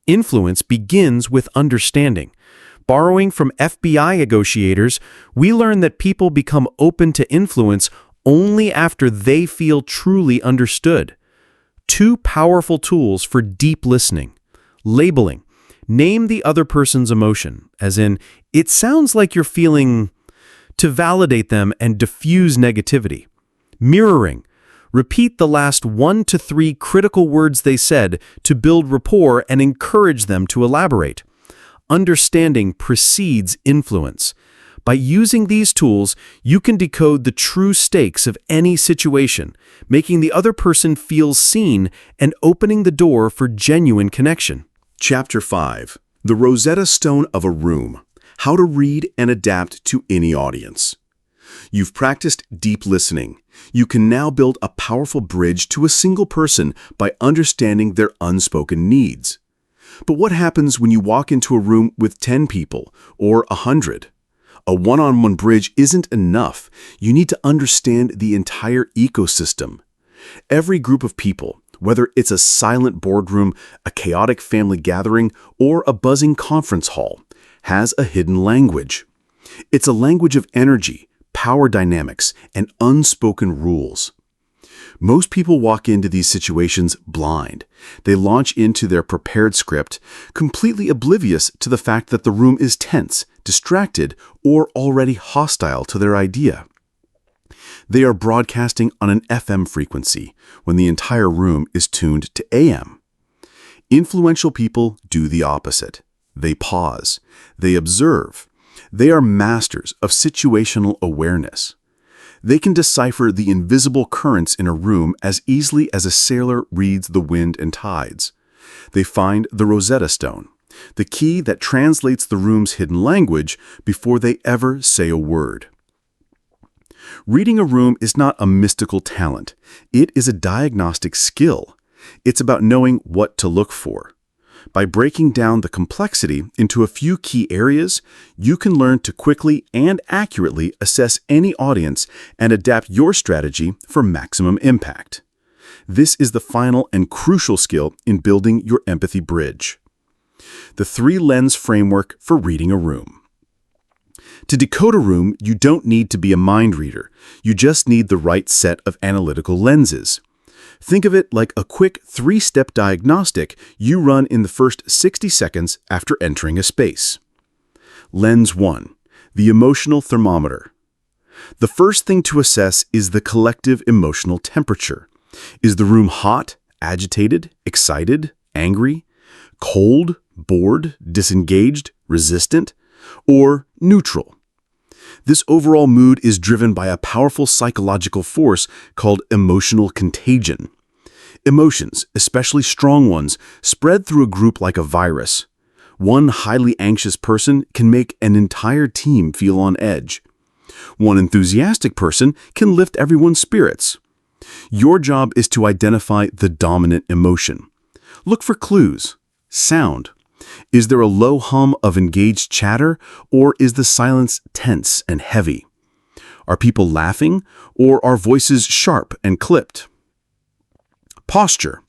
Influence begins with understanding. Borrowing from FBI negotiators, we learn that people become open to influence only after they feel truly understood. Two powerful tools for deep listening. Labeling. Name the other person's emotion, as in, it sounds like you're feeling, to validate them and diffuse negativity. Mirroring. Repeat the last 1 to 3 critical words they said to build rapport and encourage them to elaborate. Understanding precedes influence. By using these tools, you can decode the true stakes of any situation, making the other person feel seen and opening the door for genuine connection. Chapter 5. The Rosetta Stone of a Room. How to read and adapt to any audience. You've practiced deep listening. You can now build a powerful bridge to a single person by understanding their unspoken needs. But what happens when you walk into a room with 10 people or 100? A one-on-one bridge isn't enough. You need to understand the entire ecosystem. Every group of people, whether it's a silent boardroom, a chaotic family gathering, or a buzzing conference hall, has a hidden language. It's a language of energy, power dynamics, and unspoken rules. Most people walk into these situations blind. They launch into their prepared script, completely oblivious to the fact that the room is tense, distracted, or already hostile to their idea. They are broadcasting on an FM frequency when the entire room is tuned to AM. Influential people do the opposite. They pause. They observe. They are masters of situational awareness. They can decipher the invisible currents in a room as easily as a sailor reads the wind and tides. They find the Rosetta Stone, the key that translates the room's hidden language before they ever say a word. Reading a room is not a mystical talent. It is a diagnostic skill. It's about knowing what to look for. By breaking down the complexity into a few key areas, you can learn to quickly and accurately assess any audience and adapt your strategy for maximum impact. This is the final and crucial skill in building your empathy bridge. The 3-lens framework for reading a room. To decode a room, you don't need to be a mind reader. You just need the right set of analytical lenses. Think of it like a quick 3-step diagnostic you run in the first 60 seconds after entering a space. Lens 1. The emotional thermometer. The first thing to assess is the collective emotional temperature. Is the room hot, agitated, excited, angry, cold, bored, disengaged, resistant, or neutral? This overall mood is driven by a powerful psychological force called emotional contagion. Emotions, especially strong ones, spread through a group like a virus. One highly anxious person can make an entire team feel on edge. One enthusiastic person can lift everyone's spirits. Your job is to identify the dominant emotion. Look for clues. Sound. Is there a low hum of engaged chatter, or is the silence tense and heavy? Are people laughing, or are voices sharp and clipped? Posture.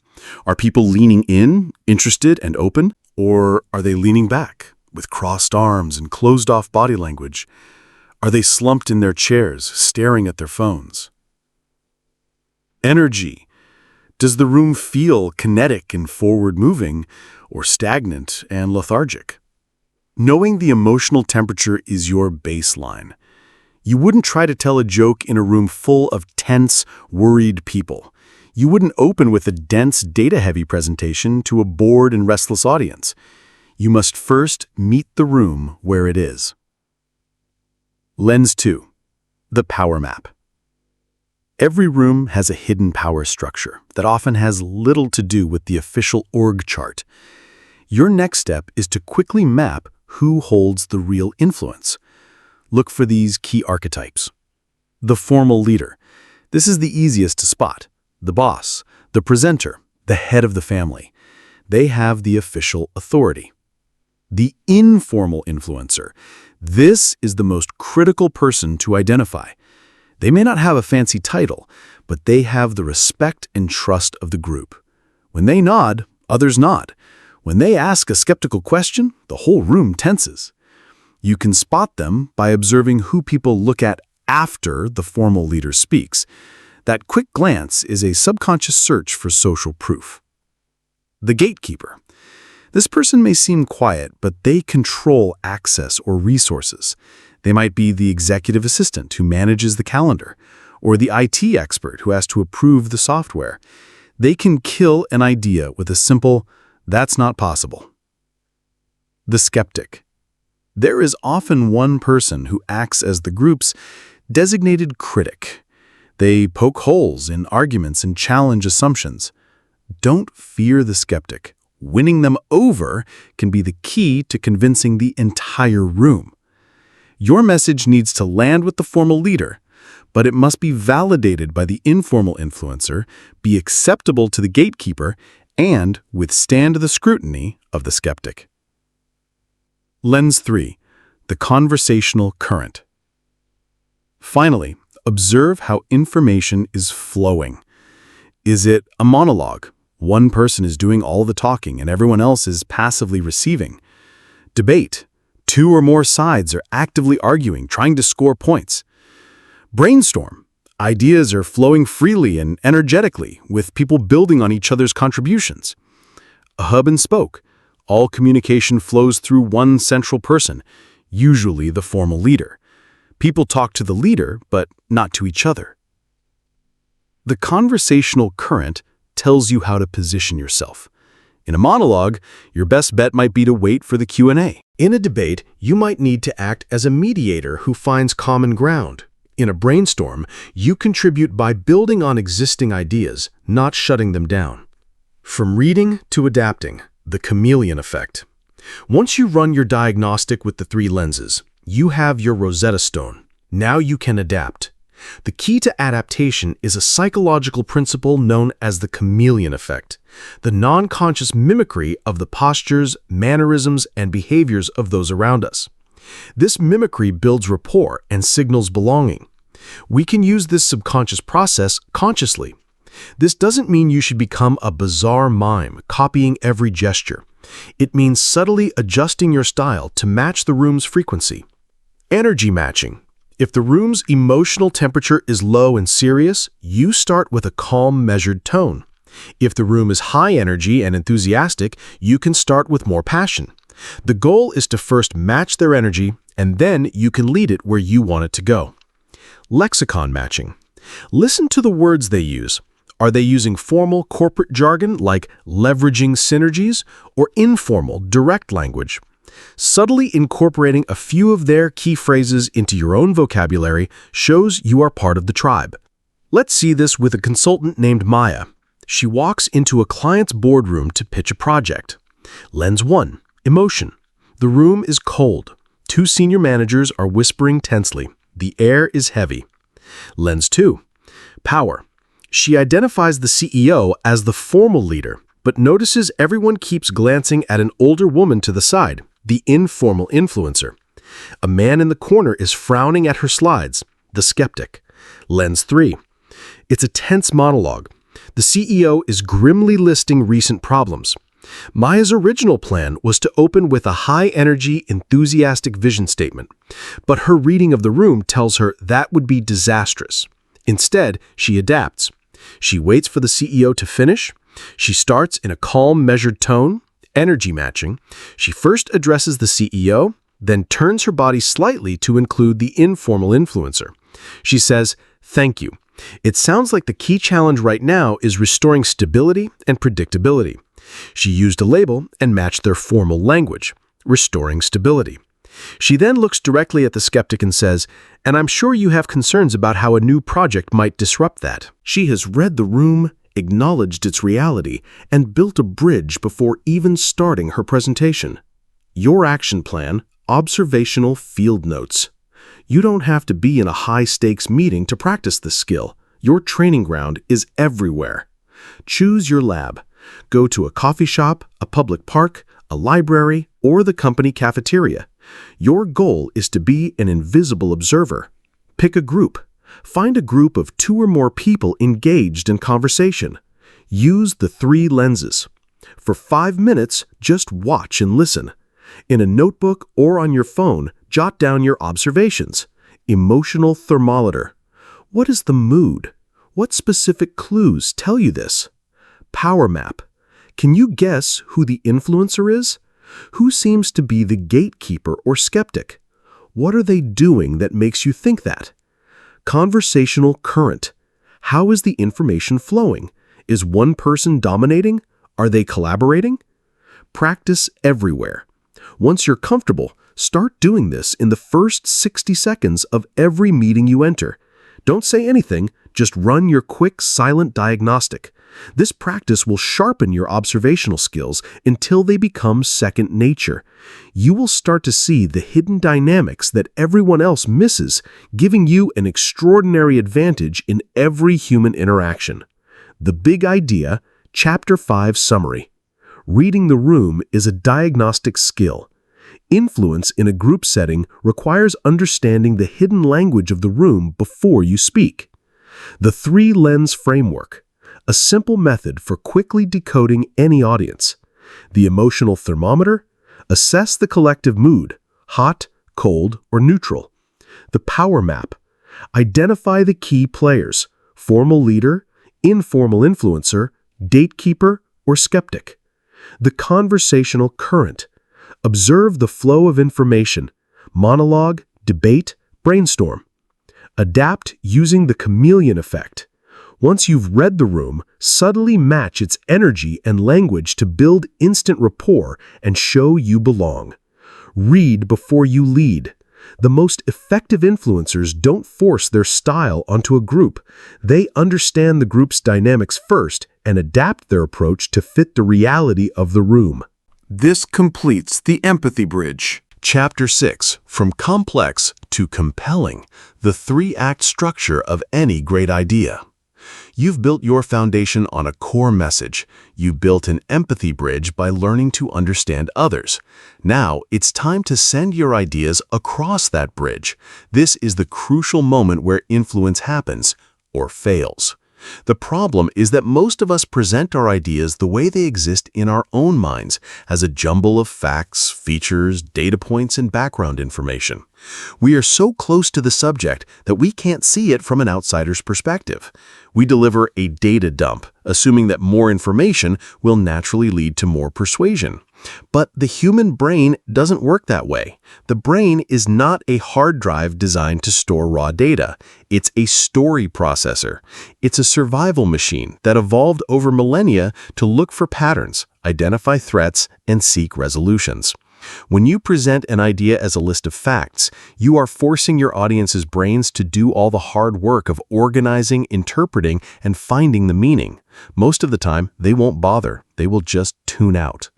Are people leaning in, interested and open, or are they leaning back with crossed arms and closed-off body language? Are they slumped in their chairs, staring at their phones? Energy. Does the room feel kinetic and forward-moving, or stagnant and lethargic? Knowing the emotional temperature is your baseline. You wouldn't try to tell a joke in a room full of tense, worried people. You wouldn't open with a dense, data-heavy presentation to a bored and restless audience. You must first meet the room where it is. Lens 2. The power map. Every room has a hidden power structure that often has little to do with the official org chart. Your next step is to quickly map who holds the real influence. Look for these key archetypes. The formal leader. This is the easiest to spot. The boss, the presenter, the head of the family. They have the official authority. The informal influencer. This is the most critical person to identify. They may not have a fancy title, but they have the respect and trust of the group. When they nod, others nod. When they ask a skeptical question, the whole room tenses. You can spot them by observing who people look at after the formal leader speaks. That quick glance is a subconscious search for social proof. The gatekeeper. This person may seem quiet, but they control access or resources. They might be the executive assistant who manages the calendar, or the IT expert who has to approve the software. They can kill an idea with a simple, "That's not possible." The skeptic. There is often one person who acts as the group's designated critic. They poke holes in arguments and challenge assumptions. Don't fear the skeptic. Winning them over can be the key to convincing the entire room. Your message needs to land with the formal leader, but it must be validated by the informal influencer, be acceptable to the gatekeeper, and withstand the scrutiny of the skeptic. Lens 3. The conversational current. Finally, observe how information is flowing. Is it a monologue? One person is doing all the talking and everyone else is passively receiving. Debate. Two or more sides are actively arguing, trying to score points. Brainstorm. Ideas are flowing freely and energetically, with people building on each other's contributions. A hub and spoke. All communication flows through one central person, usually the formal leader. People talk to the leader, but not to each other. The conversational current tells you how to position yourself. In a monologue, your best bet might be to wait for the Q&A. In a debate, you might need to act as a mediator who finds common ground. In a brainstorm, you contribute by building on existing ideas, not shutting them down. From reading to adapting, the chameleon effect. Once you run your diagnostic with the 3 lenses, you have your Rosetta Stone. Now you can adapt. The key to adaptation is a psychological principle known as the chameleon effect, the non-conscious mimicry of the postures, mannerisms, and behaviors of those around us. This mimicry builds rapport and signals belonging. We can use this subconscious process consciously. This doesn't mean you should become a bizarre mime, copying every gesture. It means subtly adjusting your style to match the room's frequency. Energy matching. If the room's emotional temperature is low and serious, you start with a calm, measured tone. If the room is high energy and enthusiastic, you can start with more passion. The goal is to first match their energy, and then you can lead it where you want it to go. Lexicon matching. Listen to the words they use. Are they using formal corporate jargon like leveraging synergies, or informal, direct language? Subtly incorporating a few of their key phrases into your own vocabulary shows you are part of the tribe. Let's see this with a consultant named Maya. She walks into a client's boardroom to pitch a project. Lens 1. Emotion. The room is cold. 2 senior managers are whispering tensely. The air is heavy. Lens 2. Power. She identifies the CEO as the formal leader, but notices everyone keeps glancing at an older woman to the side, the informal influencer. A man in the corner is frowning at her slides, the skeptic. Lens 3. It's a tense monologue. The CEO is grimly listing recent problems. Maya's original plan was to open with a high-energy, enthusiastic vision statement, but her reading of the room tells her that would be disastrous. Instead, she adapts. She waits for the CEO to finish. She starts in a calm, measured tone, energy matching. She first addresses the CEO, then turns her body slightly to include the informal influencer. She says, "Thank you. It sounds like the key challenge right now is restoring stability and predictability." She used a label and matched their formal language, restoring stability. She then looks directly at the skeptic and says, "And I'm sure you have concerns about how a new project might disrupt that." She has read the room, acknowledged its reality, and built a bridge before even starting her presentation. Your action plan, observational field notes. You don't have to be in a high-stakes meeting to practice this skill. Your training ground is everywhere. Choose your lab. Go to a coffee shop, a public park, a library, or the company cafeteria. Your goal is to be an invisible observer. Pick a group. Find a group of 2 or more people engaged in conversation. Use the 3 lenses. For 5 minutes, just watch and listen. In a notebook or on your phone, jot down your observations. Emotional thermometer. What is the mood? What specific clues tell you this? Power map. Can you guess who the influencer is? Who seems to be the gatekeeper or skeptic? What are they doing that makes you think that? Conversational current. How is the information flowing? Is one person dominating? Are they collaborating? Practice everywhere. Once you're comfortable, start doing this in the first 60 seconds of every meeting you enter. Don't say anything, just run your quick, silent diagnostic. This practice will sharpen your observational skills until they become second nature. You will start to see the hidden dynamics that everyone else misses, giving you an extraordinary advantage in every human interaction. The Big Idea, Chapter 5 Summary. Reading the room is a diagnostic skill. Influence in a group setting requires understanding the hidden language of the room before you speak. The 3-lens framework. A simple method for quickly decoding any audience. The emotional thermometer. Assess the collective mood, hot, cold, or neutral. The power map. Identify the key players, formal leader, informal influencer, gatekeeper, or skeptic. The conversational current. Observe the flow of information, monologue, debate, brainstorm. Adapt using the chameleon effect. Once you've read the room, subtly match its energy and language to build instant rapport and show you belong. Read before you lead. The most effective influencers don't force their style onto a group. They understand the group's dynamics first and adapt their approach to fit the reality of the room. This completes the empathy bridge. Chapter 6, From Complex to Compelling, the 3-act structure of any great idea. You've built your foundation on a core message. You built an empathy bridge by learning to understand others. Now, it's time to send your ideas across that bridge. This is the crucial moment where influence happens, or fails. The problem is that most of us present our ideas the way they exist in our own minds, as a jumble of facts, features, data points, and background information. We are so close to the subject that we can't see it from an outsider's perspective. We deliver a data dump, assuming that more information will naturally lead to more persuasion. But the human brain doesn't work that way. The brain is not a hard drive designed to store raw data. It's a story processor. It's a survival machine that evolved over millennia to look for patterns, identify threats, and seek resolutions. When you present an idea as a list of facts, you are forcing your audience's brains to do all the hard work of organizing, interpreting, and finding the meaning. Most of the time, they won't bother. They will just tune out.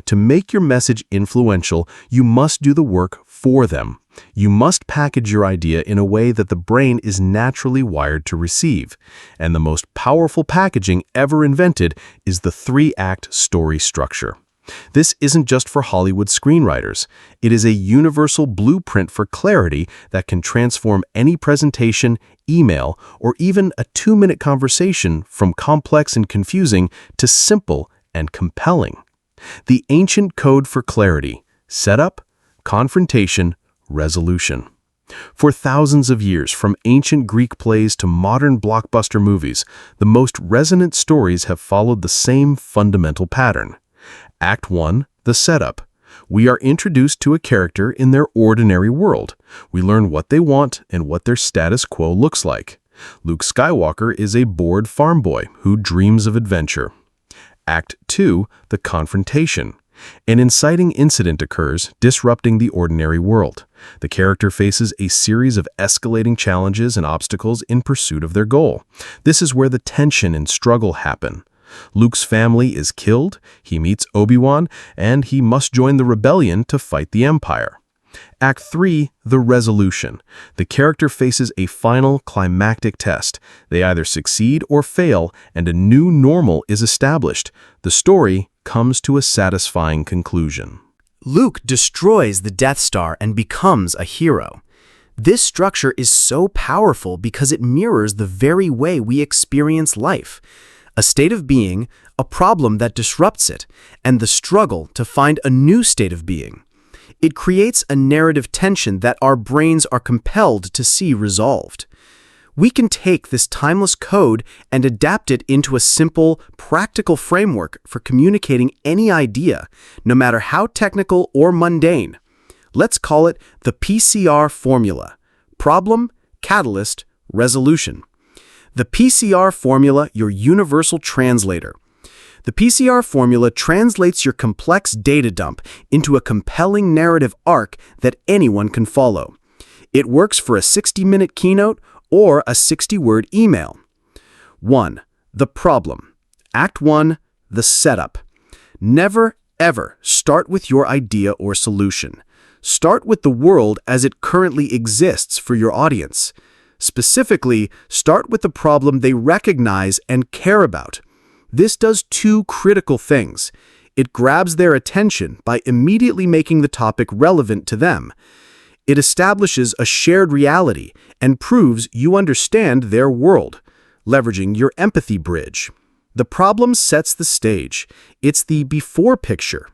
To make your message influential, you must do the work for them. You must package your idea in a way that the brain is naturally wired to receive. And the most powerful packaging ever invented is the 3-act story structure. This isn't just for Hollywood screenwriters. It is a universal blueprint for clarity that can transform any presentation, email, or even a 2-minute conversation from complex and confusing to simple and compelling. The ancient code for clarity: setup, confrontation, resolution. For thousands of years, from ancient Greek plays to modern blockbuster movies, the most resonant stories have followed the same fundamental pattern. Act 1, the setup. We are introduced to a character in their ordinary world. We learn what they want and what their status quo looks like. Luke Skywalker is a bored farm boy who dreams of adventure. Act 2, the confrontation. An inciting incident occurs, disrupting the ordinary world. The character faces a series of escalating challenges and obstacles in pursuit of their goal. This is where the tension and struggle happen. Luke's family is killed, he meets Obi-Wan, and he must join the rebellion to fight the Empire. Act 3, the resolution. The character faces a final climactic test. They either succeed or fail, and a new normal is established. The story comes to a satisfying conclusion. Luke destroys the Death Star and becomes a hero. This structure is so powerful because it mirrors the very way we experience life. A state of being, a problem that disrupts it, and the struggle to find a new state of being. It creates a narrative tension that our brains are compelled to see resolved. We can take this timeless code and adapt it into a simple, practical framework for communicating any idea, no matter how technical or mundane. Let's call it the PCR formula: problem, catalyst, resolution. The PCR formula, your universal translator. The PCR formula translates your complex data dump into a compelling narrative arc that anyone can follow. It works for a 60-minute keynote or a 60-word email. 1. The problem. Act 1. The setup. Never, ever start with your idea or solution. Start with the world as it currently exists for your audience. Specifically, start with the problem they recognize and care about. This does two critical things. It grabs their attention by immediately making the topic relevant to them. It establishes a shared reality and proves you understand their world, leveraging your empathy bridge. The problem sets the stage. It's the before picture.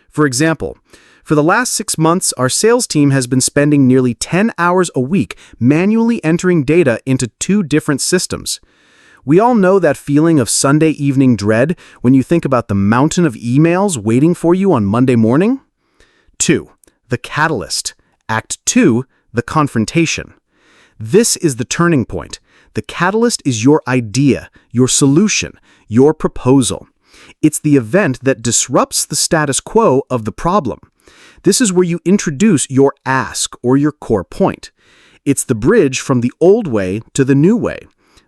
For example, for the last 6 months, our sales team has been spending nearly 10 hours a week manually entering data into 2 different systems. We all know that feeling of Sunday evening dread when you think about the mountain of emails waiting for you on Monday morning. 2. The catalyst. Act 2. The confrontation. This is the turning point. The catalyst is your idea, your solution, your proposal. It's the event that disrupts the status quo of the problem. This is where you introduce your ask or your core point. It's the bridge from the old way to the new way.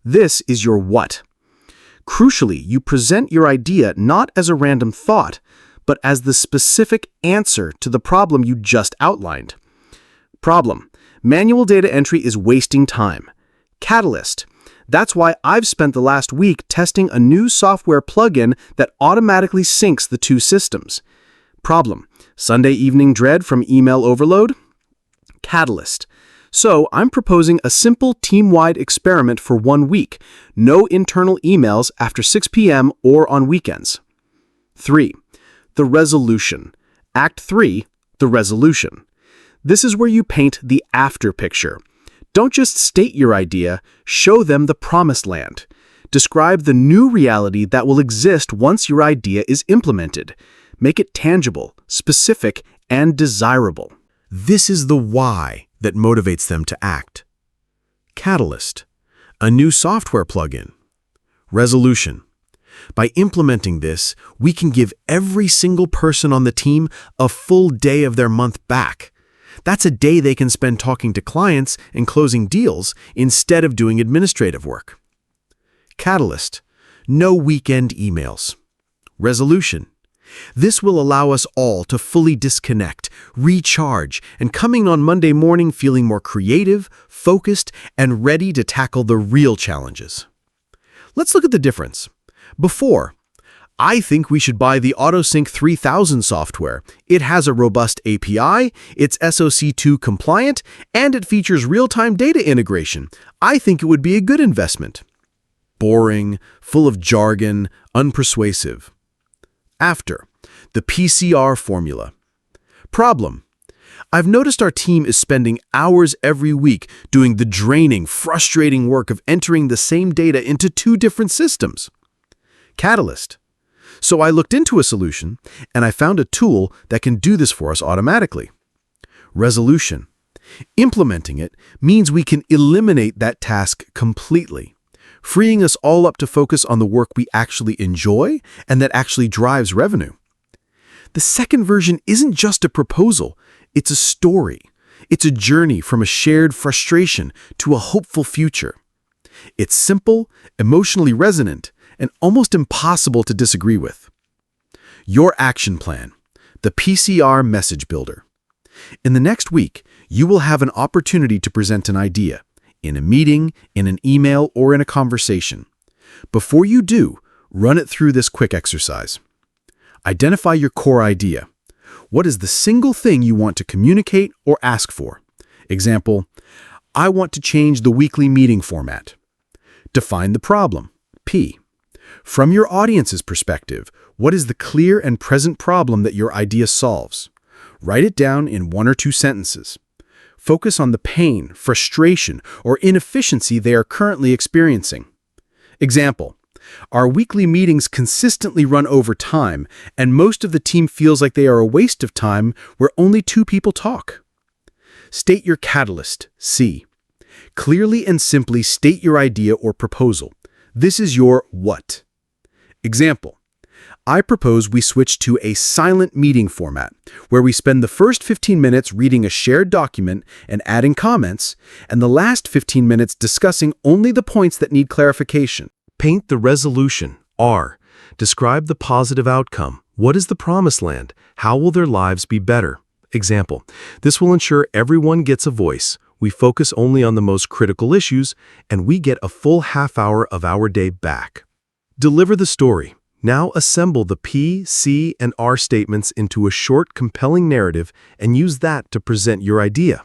This is your what. Crucially, you present your idea not as a random thought, but as the specific answer to the problem you just outlined. Problem: manual data entry is wasting time. Catalyst: that's why I've spent the last week testing a new software plugin that automatically syncs the 2 systems. Problem: Sunday evening dread from email overload? Catalyst: so I'm proposing a simple team-wide experiment for 1 week. No internal emails after 6 p.m. or on weekends. 3. The resolution. Act 3. The resolution. This is where you paint the after picture. Don't just state your idea, show them the promised land. Describe the new reality that will exist once your idea is implemented. Make it tangible, specific, and desirable. This is the why that motivates them to act. Catalyst, a new software plugin. Resolution. By implementing this, we can give every single person on the team a full day of their month back. That's a day they can spend talking to clients and closing deals instead of doing administrative work. Catalyst, no weekend emails. Resolution. This will allow us all to fully disconnect, recharge, and coming on Monday morning feeling more creative, focused, and ready to tackle the real challenges. Let's look at the difference. Before, I think we should buy the AutoSync 3000 software. It has a robust API, it's SOC 2 compliant, and it features real-time data integration. I think it would be a good investment. Boring, full of jargon, unpersuasive. After, the PCR formula. Problem: I've noticed our team is spending hours every week doing the draining, frustrating work of entering the same data into 2 different systems. Catalyst: so I looked into a solution, and I found a tool that can do this for us automatically. Resolution: implementing it means we can eliminate that task completely, freeing us all up to focus on the work we actually enjoy and that actually drives revenue. The second version isn't just a proposal, it's a story. It's a journey from a shared frustration to a hopeful future. It's simple, emotionally resonant, and almost impossible to disagree with. Your action plan, the PCR message builder. In the next week, you will have an opportunity to present an idea, in a meeting, in an email, or in a conversation. Before you do, run it through this quick exercise. Identify your core idea. What is the single thing you want to communicate or ask for? Example: I want to change the weekly meeting format. Define the problem. P. From your audience's perspective, what is the clear and present problem that your idea solves? Write it down in 1 or 2 sentences. Focus on the pain, frustration, or inefficiency they are currently experiencing. Example: our weekly meetings consistently run over time, and most of the team feels like they are a waste of time where only 2 people talk. State your catalyst, C. Clearly and simply state your idea or proposal. This is your what. Example: I propose we switch to a silent meeting format, where we spend the first 15 minutes reading a shared document and adding comments, and the last 15 minutes discussing only the points that need clarification. Paint the resolution, R. Describe the positive outcome. What is the promised land? How will their lives be better? Example: this will ensure everyone gets a voice. We focus only on the most critical issues, and we get a full half hour of our day back. Deliver the story. Now assemble the P, C, and R statements into a short, compelling narrative and use that to present your idea.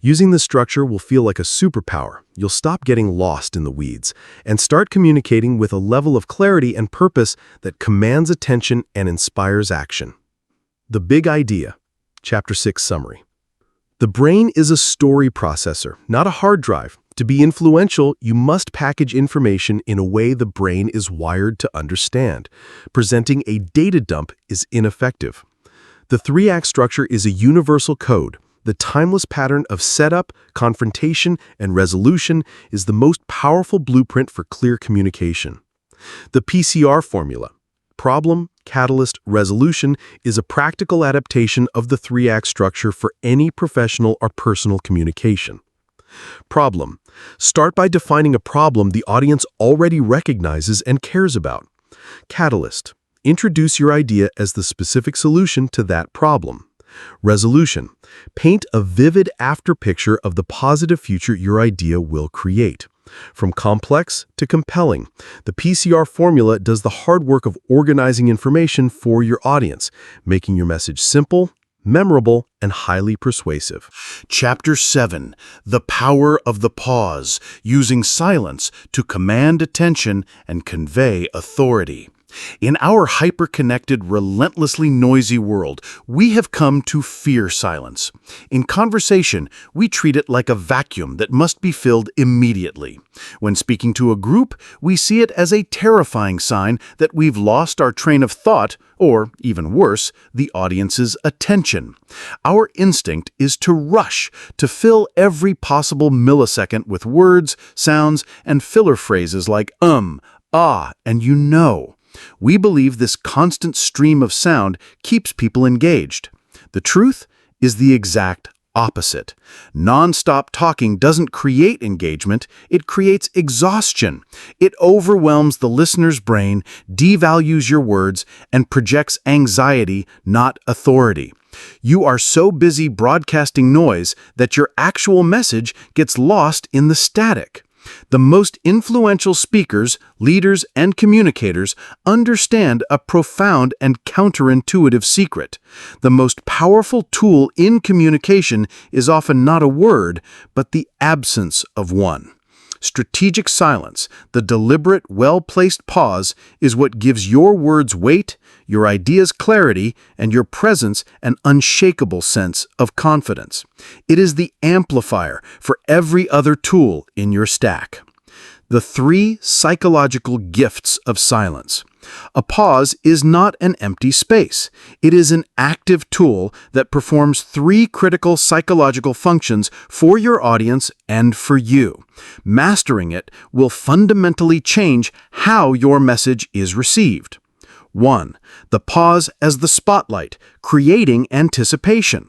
Using the structure will feel like a superpower. You'll stop getting lost in the weeds and start communicating with a level of clarity and purpose that commands attention and inspires action. The big idea. Chapter 6 summary. The brain is a story processor, not a hard drive. To be influential, you must package information in a way the brain is wired to understand. Presenting a data dump is ineffective. The 3-act structure is a universal code. The timeless pattern of setup, confrontation, and resolution is the most powerful blueprint for clear communication. The PCR formula, problem, catalyst, resolution, is a practical adaptation of the 3-act structure for any professional or personal communication. Problem. Start by defining a problem the audience already recognizes and cares about. Catalyst. Introduce your idea as the specific solution to that problem. Resolution. Paint a vivid after-picture of the positive future your idea will create. From complex to compelling, the PCR formula does the hard work of organizing information for your audience, making your message simple, memorable, and highly persuasive. Chapter 7. The Power of the Pause, Using Silence to Command Attention and Convey Authority. In our hyper-connected, relentlessly noisy world, we have come to fear silence. In conversation, we treat it like a vacuum that must be filled immediately. When speaking to a group, we see it as a terrifying sign that we've lost our train of thought, or, even worse, the audience's attention. Our instinct is to rush, to fill every possible millisecond with words, sounds, and filler phrases like ah, and you know. We believe this constant stream of sound keeps people engaged. The truth is the exact opposite. Non-stop talking doesn't create engagement, it creates exhaustion. It overwhelms the listener's brain, devalues your words, and projects anxiety, not authority. You are so busy broadcasting noise that your actual message gets lost in the static. The most influential speakers, leaders, and communicators understand a profound and counterintuitive secret. The most powerful tool in communication is often not a word, but the absence of one. Strategic silence, the deliberate, well-placed pause, is what gives your words weight, your ideas clarity, and your presence an unshakable sense of confidence. It is the amplifier for every other tool in your stack. The 3 psychological gifts of silence. A pause is not an empty space. It is an active tool that performs 3 critical psychological functions for your audience and for you. Mastering it will fundamentally change how your message is received. 1. The pause as the spotlight, creating anticipation.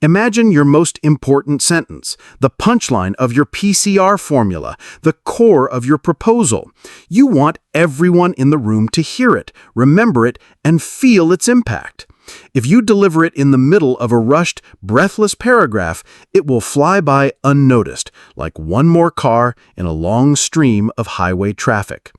Imagine your most important sentence, the punchline of your PCR formula, the core of your proposal. You want everyone in the room to hear it, remember it, and feel its impact. If you deliver it in the middle of a rushed, breathless paragraph, it will fly by unnoticed, like one more car in a long stream of highway traffic.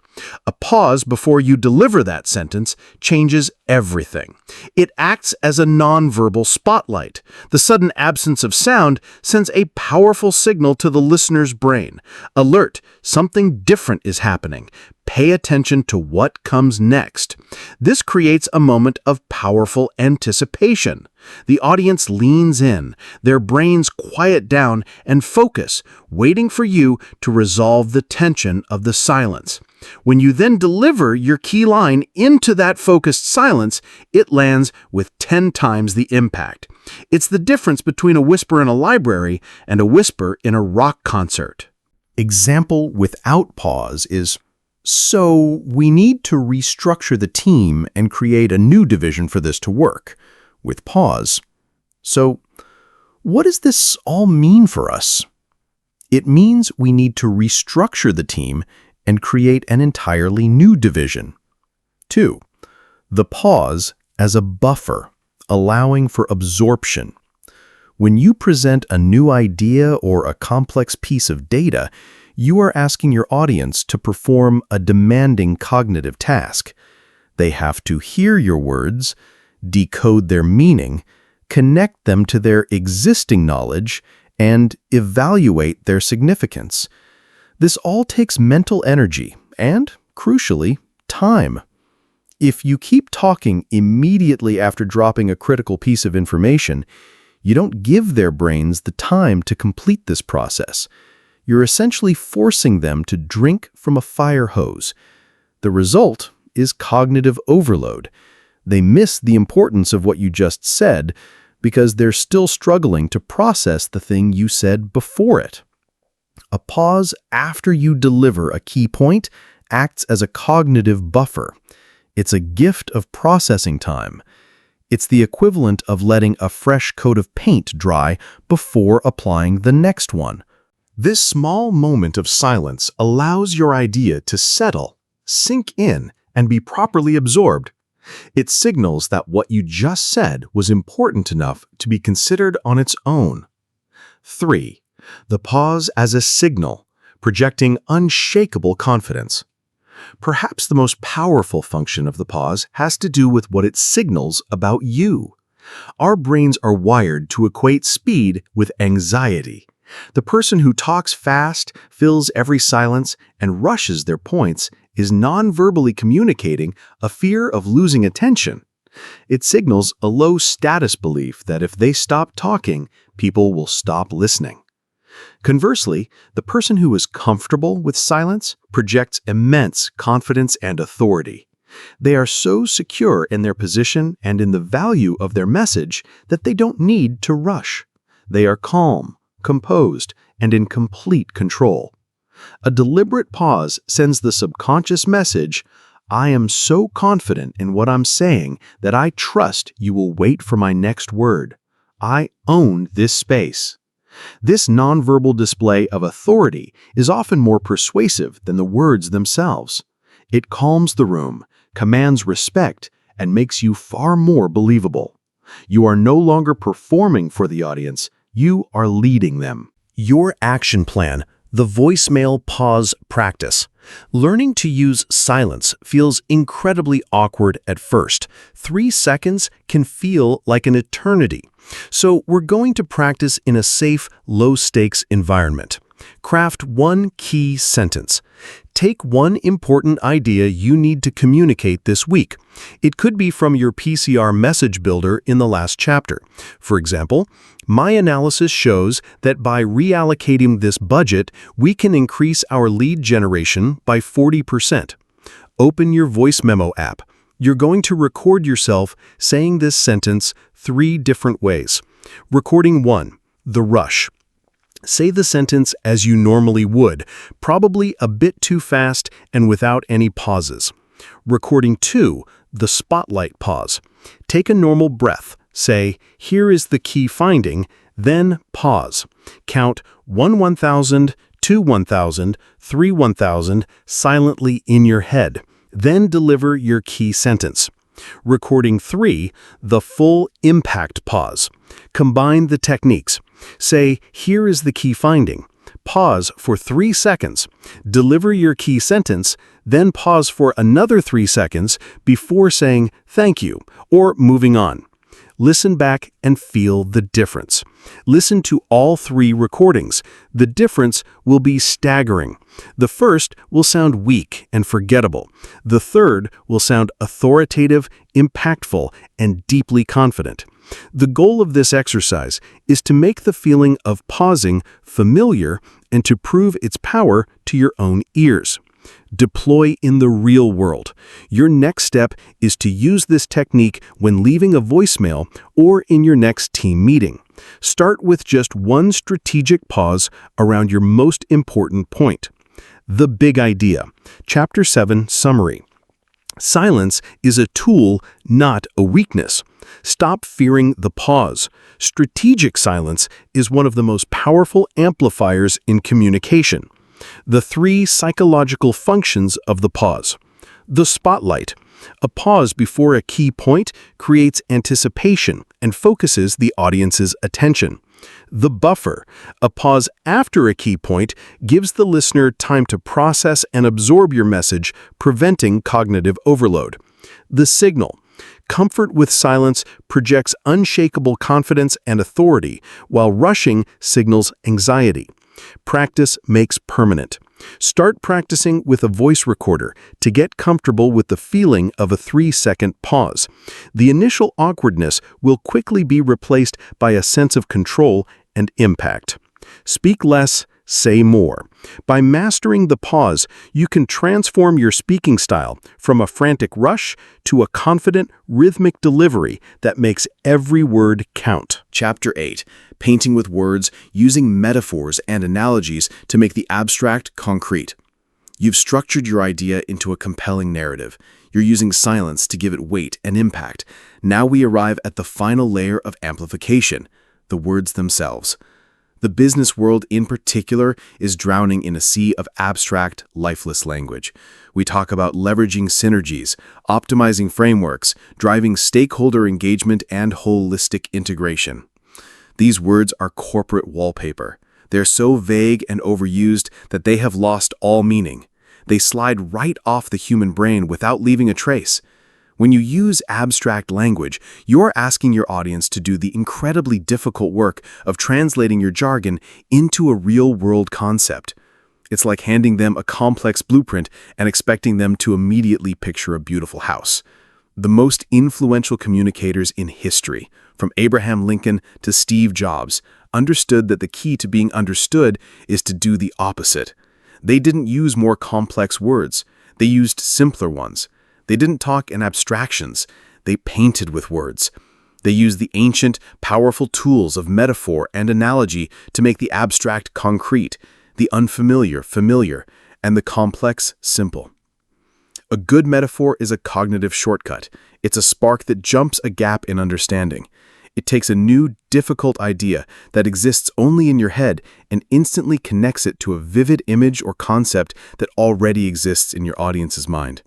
A pause before you deliver that sentence changes everything. It acts as a nonverbal spotlight. The sudden absence of sound sends a powerful signal to the listener's brain. Alert, something different is happening. Pay attention to what comes next. This creates a moment of powerful anticipation. The audience leans in, their brains quiet down and focus, waiting for you to resolve the tension of the silence. When you then deliver your key line into that focused silence, it lands with 10 times the impact. It's the difference between a whisper in a library and a whisper in a rock concert. Example without pause is, so we need to restructure the team and create a new division for this to work. With pause. So, what does this all mean for us? It means we need to restructure the team and create an entirely new division. 2. The pause as a buffer, allowing for absorption. When you present a new idea or a complex piece of data, you are asking your audience to perform a demanding cognitive task. They have to hear your words, decode their meaning, connect them to their existing knowledge, and evaluate their significance. This all takes mental energy and, crucially, time. If you keep talking immediately after dropping a critical piece of information, you don't give their brains the time to complete this process. You're essentially forcing them to drink from a fire hose. The result is cognitive overload. They miss the importance of what you just said because they're still struggling to process the thing you said before it. A pause after you deliver a key point acts as a cognitive buffer. It's a gift of processing time. It's the equivalent of letting a fresh coat of paint dry before applying the next one. This small moment of silence allows your idea to settle, sink in, and be properly absorbed. It signals that what you just said was important enough to be considered on its own. 3. The pause as a signal, projecting unshakable confidence. Perhaps the most powerful function of the pause has to do with what it signals about you. Our brains are wired to equate speed with anxiety. The person who talks fast, fills every silence, and rushes their points is non-verbally communicating a fear of losing attention. It signals a low-status belief that if they stop talking, people will stop listening. Conversely, the person who is comfortable with silence projects immense confidence and authority. They are so secure in their position and in the value of their message that they don't need to rush. They are calm, composed, and in complete control. A deliberate pause sends the subconscious message, I am so confident in what I'm saying that I trust you will wait for my next word. I own this space. This nonverbal display of authority is often more persuasive than the words themselves. It calms the room, commands respect, and makes you far more believable. You are no longer performing for the audience, you are leading them. Your action plan, the voicemail pause practice. Learning to use silence feels incredibly awkward at first. 3 seconds can feel like an eternity. So we're going to practice in a safe, low-stakes environment. Craft one key sentence. Take one important idea you need to communicate this week. It could be from your PCR message builder in the last chapter. For example, my analysis shows that by reallocating this budget, we can increase our lead generation by 40%. Open your voice memo app. You're going to record yourself saying this sentence 3 different ways. Recording 1, the rush. Say the sentence as you normally would, probably a bit too fast and without any pauses. Recording 2, the spotlight pause. Take a normal breath. Say, here is the key finding, then pause. Count 1 1,000, 2 1,000, 3 1,000 silently in your head. Then deliver your key sentence. Recording 3, the full impact pause. Combine the techniques. Say, here is the key finding. pause for 3 seconds, deliver your key sentence, then pause for another 3 seconds before saying thank you or moving on. Listen back and feel the difference. Listen to all 3 recordings. The difference will be staggering. The first will sound weak and forgettable. The third will sound authoritative, impactful, and deeply confident. The goal of this exercise is to make the feeling of pausing familiar and to prove its power to your own ears. Deploy in the real world. Your next step is to use this technique when leaving a voicemail or in your next team meeting. Start with just one strategic pause around your most important point. The big idea. Chapter 7 Summary. Silence is a tool, not a weakness. Stop fearing the pause. Strategic silence is one of the most powerful amplifiers in communication. The 3 psychological functions of the pause. The spotlight. A pause before a key point creates anticipation and focuses the audience's attention. The buffer. A pause after a key point gives the listener time to process and absorb your message, preventing cognitive overload. The signal. Comfort with silence projects unshakable confidence and authority, while rushing signals anxiety. Practice makes permanent. Start practicing with a voice recorder to get comfortable with the feeling of a 3-second pause. The initial awkwardness will quickly be replaced by a sense of control and impact. Speak less, say more. By mastering the pause, you can transform your speaking style from a frantic rush to a confident, rhythmic delivery that makes every word count. Chapter 8. Painting with words, using metaphors and analogies to make the abstract concrete. You've structured your idea into a compelling narrative. You're using silence to give it weight and impact. Now we arrive at the final layer of amplification, the words themselves. The business world in particular is drowning in a sea of abstract, lifeless language. We talk about leveraging synergies, optimizing frameworks, driving stakeholder engagement, and holistic integration. These words are corporate wallpaper. They're so vague and overused that they have lost all meaning. They slide right off the human brain without leaving a trace. When you use abstract language, you're asking your audience to do the incredibly difficult work of translating your jargon into a real-world concept. It's like handing them a complex blueprint and expecting them to immediately picture a beautiful house. The most influential communicators in history, from Abraham Lincoln to Steve Jobs, understood that the key to being understood is to do the opposite. They didn't use more complex words. They used simpler ones. They didn't talk in abstractions. They painted with words. They used the ancient, powerful tools of metaphor and analogy to make the abstract concrete, the unfamiliar familiar, and the complex simple. A good metaphor is a cognitive shortcut. It's a spark that jumps a gap in understanding. It takes a new, difficult idea that exists only in your head and instantly connects it to a vivid image or concept that already exists in your audience's mind.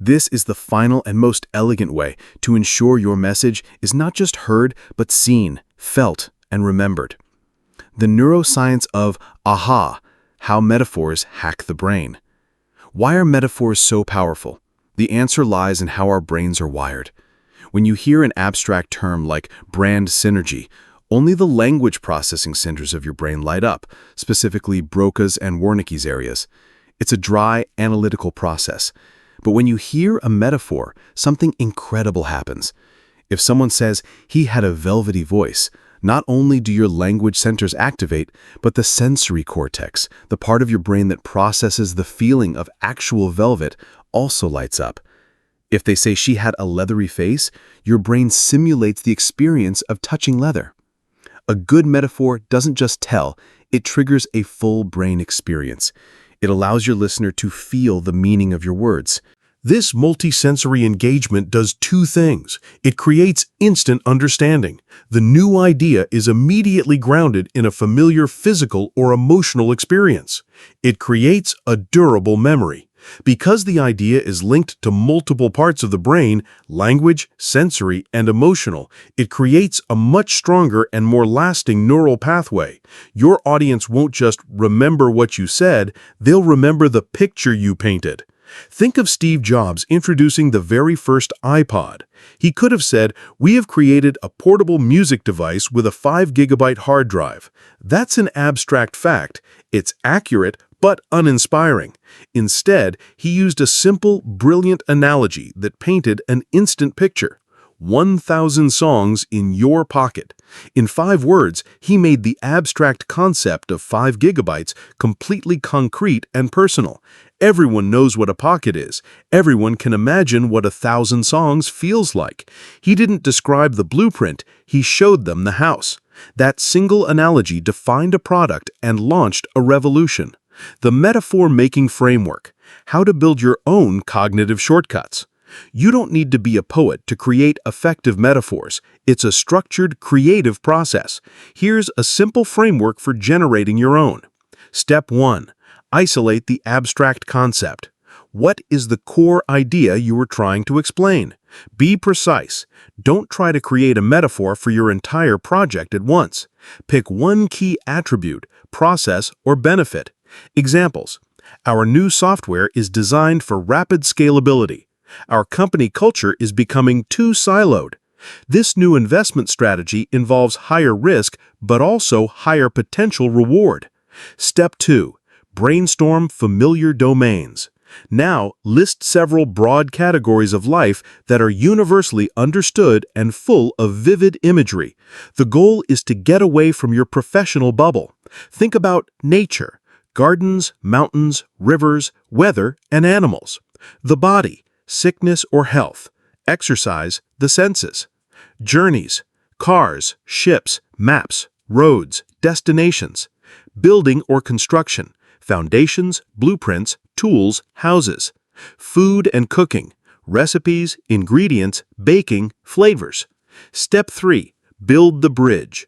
This is the final and most elegant way to ensure your message is not just heard, but seen, felt, and remembered. The neuroscience of aha, how metaphors hack the brain. Why are metaphors so powerful? The answer lies in how our brains are wired. When you hear an abstract term like brand synergy, only the language processing centers of your brain light up, specifically Broca's and Wernicke's areas. It's a dry, analytical process. But when you hear a metaphor, something incredible happens. If someone says, he had a velvety voice, not only do your language centers activate, but the sensory cortex, the part of your brain that processes the feeling of actual velvet, also lights up. If they say she had a leathery face, your brain simulates the experience of touching leather. A good metaphor doesn't just tell, it triggers a full brain experience. It allows your listener to feel the meaning of your words. This multisensory engagement does 2 things. It creates instant understanding. The new idea is immediately grounded in a familiar physical or emotional experience. It creates a durable memory. Because the idea is linked to multiple parts of the brain, language, sensory, and emotional, it creates a much stronger and more lasting neural pathway. Your audience won't just remember what you said, they'll remember the picture you painted. Think of Steve Jobs introducing the very first iPod. He could have said, "We have created a portable music device with a 5 GB hard drive." That's an abstract fact. It's accurate, but uninspiring. Instead, he used a simple, brilliant analogy that painted an instant picture. 1,000 songs in your pocket. In 5 words, he made the abstract concept of 5 GB completely concrete and personal. Everyone knows what a pocket is. Everyone can imagine what 1,000 songs feels like. He didn't describe the blueprint, he showed them the house. That single analogy defined a product and launched a revolution. The metaphor-making framework. How to build your own cognitive shortcuts. You don't need to be a poet to create effective metaphors. It's a structured, creative process. Here's a simple framework for generating your own. Step 1. Isolate the abstract concept. What is the core idea you are trying to explain? Be precise. Don't try to create a metaphor for your entire project at once. Pick one key attribute, process, or benefit. Examples. Our new software is designed for rapid scalability. Our company culture is becoming too siloed. This new investment strategy involves higher risk, but also higher potential reward. Step 2. Brainstorm familiar domains. Now, list several broad categories of life that are universally understood and full of vivid imagery. The goal is to get away from your professional bubble. Think about nature, gardens, mountains, rivers, weather, and animals. The body, sickness or health. Exercise, the senses. Journeys, cars, ships, maps, roads, destinations. Building or construction, foundations, blueprints, tools, houses. Food and cooking, recipes, ingredients, baking, flavors. Step 3. Build the bridge.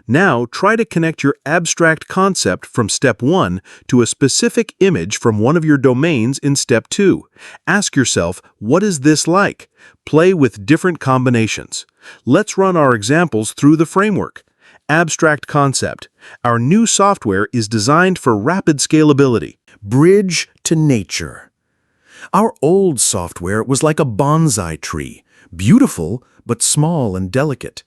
Now try to connect your abstract concept from Step 1 to a specific image from one of your domains in Step 2. Ask yourself, what is this like? Play with different combinations. Let's run our examples through the framework. Abstract concept. Our new software is designed for rapid scalability. Bridge to nature. Our old software was like a bonsai tree, beautiful but small and delicate.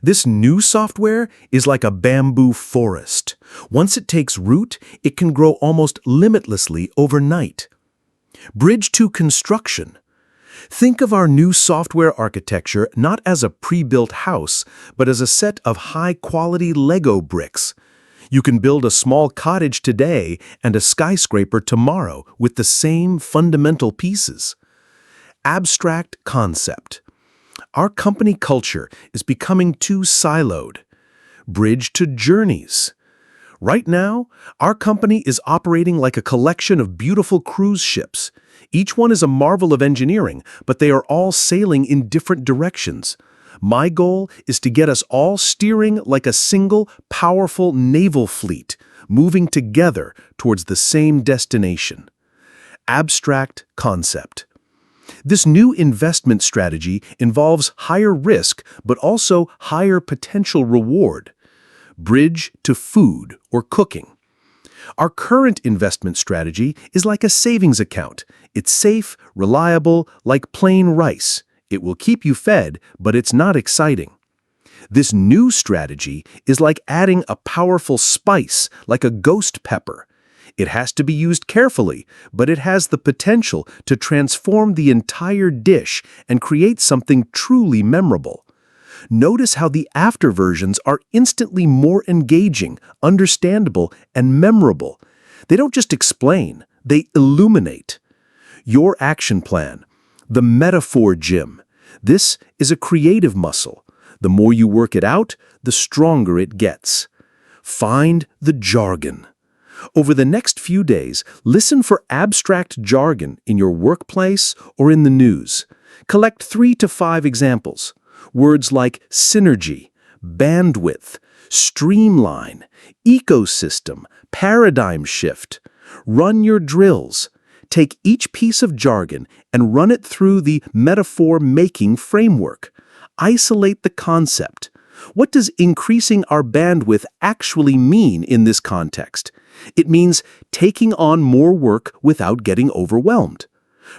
This new software is like a bamboo forest. Once it takes root, it can grow almost limitlessly overnight. Bridge to construction. Think of our new software architecture not as a pre-built house, but as a set of high-quality Lego bricks. You can build a small cottage today and a skyscraper tomorrow with the same fundamental pieces. Abstract concept. Our company culture is becoming too siloed. Bridge to journeys. Right now, our company is operating like a collection of beautiful cruise ships. Each one is a marvel of engineering, but they are all sailing in different directions. My goal is to get us all steering like a single, powerful naval fleet, moving together towards the same destination. Abstract concept. This new investment strategy involves higher risk, but also higher potential reward. Bridge to food or cooking. Our current investment strategy is like a savings account. It's safe, reliable, like plain rice. It will keep you fed, but it's not exciting. This new strategy is like adding a powerful spice, like a ghost pepper. It has to be used carefully, but it has the potential to transform the entire dish and create something truly memorable. Notice how the after versions are instantly more engaging, understandable, and memorable. They don't just explain, they illuminate. Your action plan. The metaphor gym. This is a creative muscle. The more you work it out, the stronger it gets. Find the jargon. Over the next few days, listen for abstract jargon in your workplace or in the news. Collect 3 to 5 examples. Words like synergy, bandwidth, streamline, ecosystem, paradigm shift. Run your drills. Take each piece of jargon and run it through the metaphor-making framework. Isolate the concept. What does increasing our bandwidth actually mean in this context? It means taking on more work without getting overwhelmed.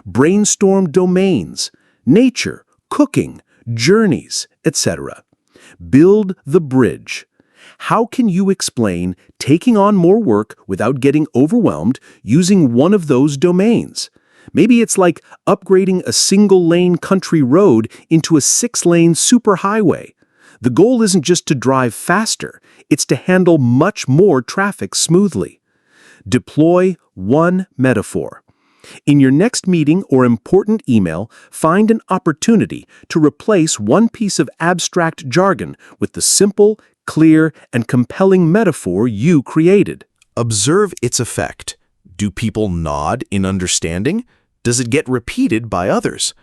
Brainstorm domains, nature, cooking, journeys, etc. Build the bridge. How can you explain taking on more work without getting overwhelmed using one of those domains? Maybe it's like upgrading a single-lane country road into a 6-lane superhighway. The goal isn't just to drive faster, it's to handle much more traffic smoothly. Deploy one metaphor. In your next meeting or important email, find an opportunity to replace one piece of abstract jargon with the simple, clear, and compelling metaphor you created. Observe its effect. Do people nod in understanding? Does it get repeated by others?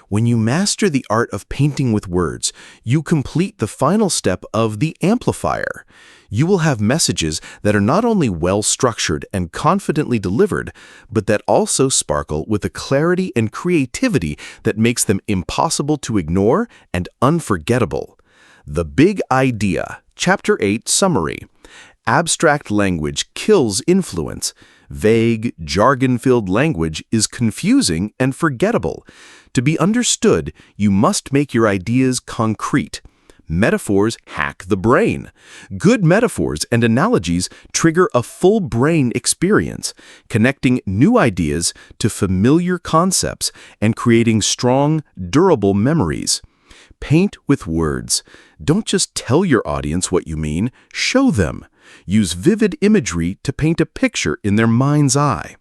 When you master the art of painting with words, you complete the final step of the amplifier. You will have messages that are not only well-structured and confidently delivered, but that also sparkle with a clarity and creativity that makes them impossible to ignore and unforgettable. The Big Idea, Chapter 8 Summary. Abstract language kills influence. Vague, jargon-filled language is confusing and forgettable. To be understood, you must make your ideas concrete. Metaphors hack the brain. Good metaphors and analogies trigger a full brain experience, connecting new ideas to familiar concepts and creating strong, durable memories. Paint with words. Don't just tell your audience what you mean, show them. Use vivid imagery to paint a picture in their mind's eye.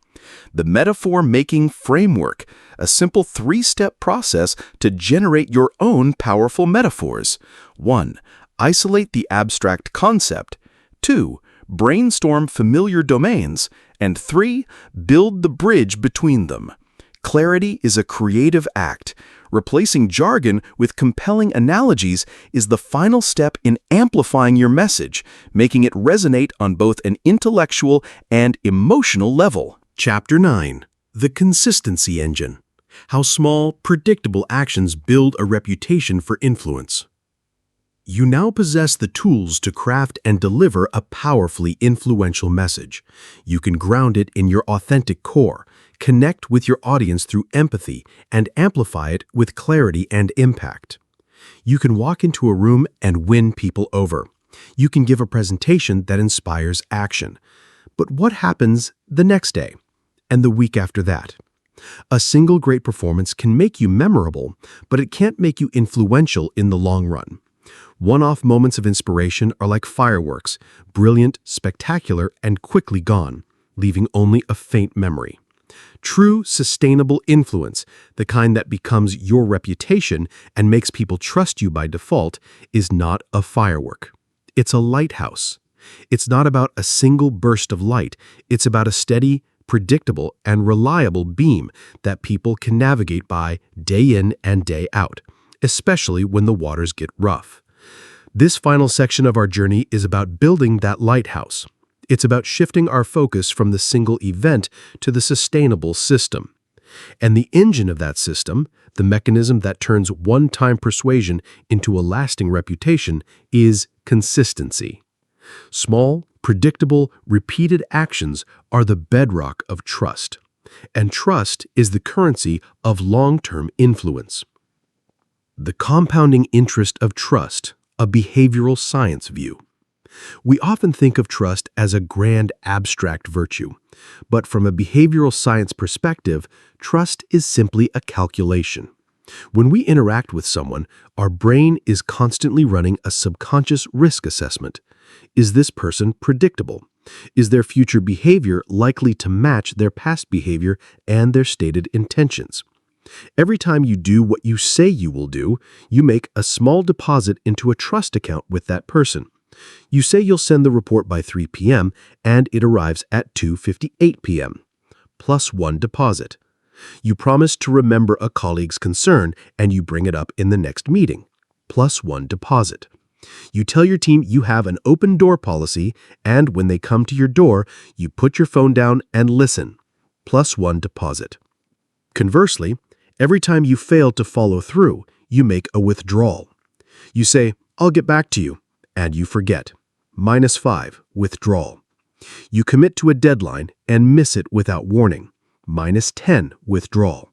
The metaphor-making framework, a simple 3-step process to generate your own powerful metaphors. 1. Isolate the abstract concept. 2. Brainstorm familiar domains. And 3. Build the bridge between them. Clarity is a creative act. Replacing jargon with compelling analogies is the final step in amplifying your message, making it resonate on both an intellectual and emotional level. Chapter 9. The Consistency Engine. How small, predictable actions build a reputation for influence. You now possess the tools to craft and deliver a powerfully influential message. You can ground it in your authentic core, connect with your audience through empathy, and amplify it with clarity and impact. You can walk into a room and win people over. You can give a presentation that inspires action. But what happens the next day and the week after that? A single great performance can make you memorable, but it can't make you influential in the long run. One-off moments of inspiration are like fireworks, brilliant, spectacular, and quickly gone, leaving only a faint memory. True, sustainable influence, the kind that becomes your reputation and makes people trust you by default, is not a firework. It's a lighthouse. It's not about a single burst of light. It's about a steady, predictable, and reliable beam that people can navigate by day in and day out, especially when the waters get rough. This final section of our journey is about building that lighthouse. It's about shifting our focus from the single event to the sustainable system. And the engine of that system, the mechanism that turns one-time persuasion into a lasting reputation, is consistency. Small, predictable, repeated actions are the bedrock of trust. And trust is the currency of long-term influence. The compounding interest of trust, a behavioral science view. We often think of trust as a grand abstract virtue, but from a behavioral science perspective, trust is simply a calculation. When we interact with someone, our brain is constantly running a subconscious risk assessment. Is this person predictable? Is their future behavior likely to match their past behavior and their stated intentions? Every time you do what you say you will do, you make a small deposit into a trust account with that person. You say you'll send the report by 3 p.m. and it arrives at 2:58 p.m. plus 1 deposit. You promise to remember a colleague's concern and you bring it up in the next meeting, plus 1 deposit. You tell your team you have an open door policy and when they come to your door, you put your phone down and listen, plus 1 deposit. Conversely, every time you fail to follow through, you make a withdrawal. You say, "I'll get back to you," and you forget. Minus 5, withdrawal. You commit to a deadline and miss it without warning. Minus 10, withdrawal.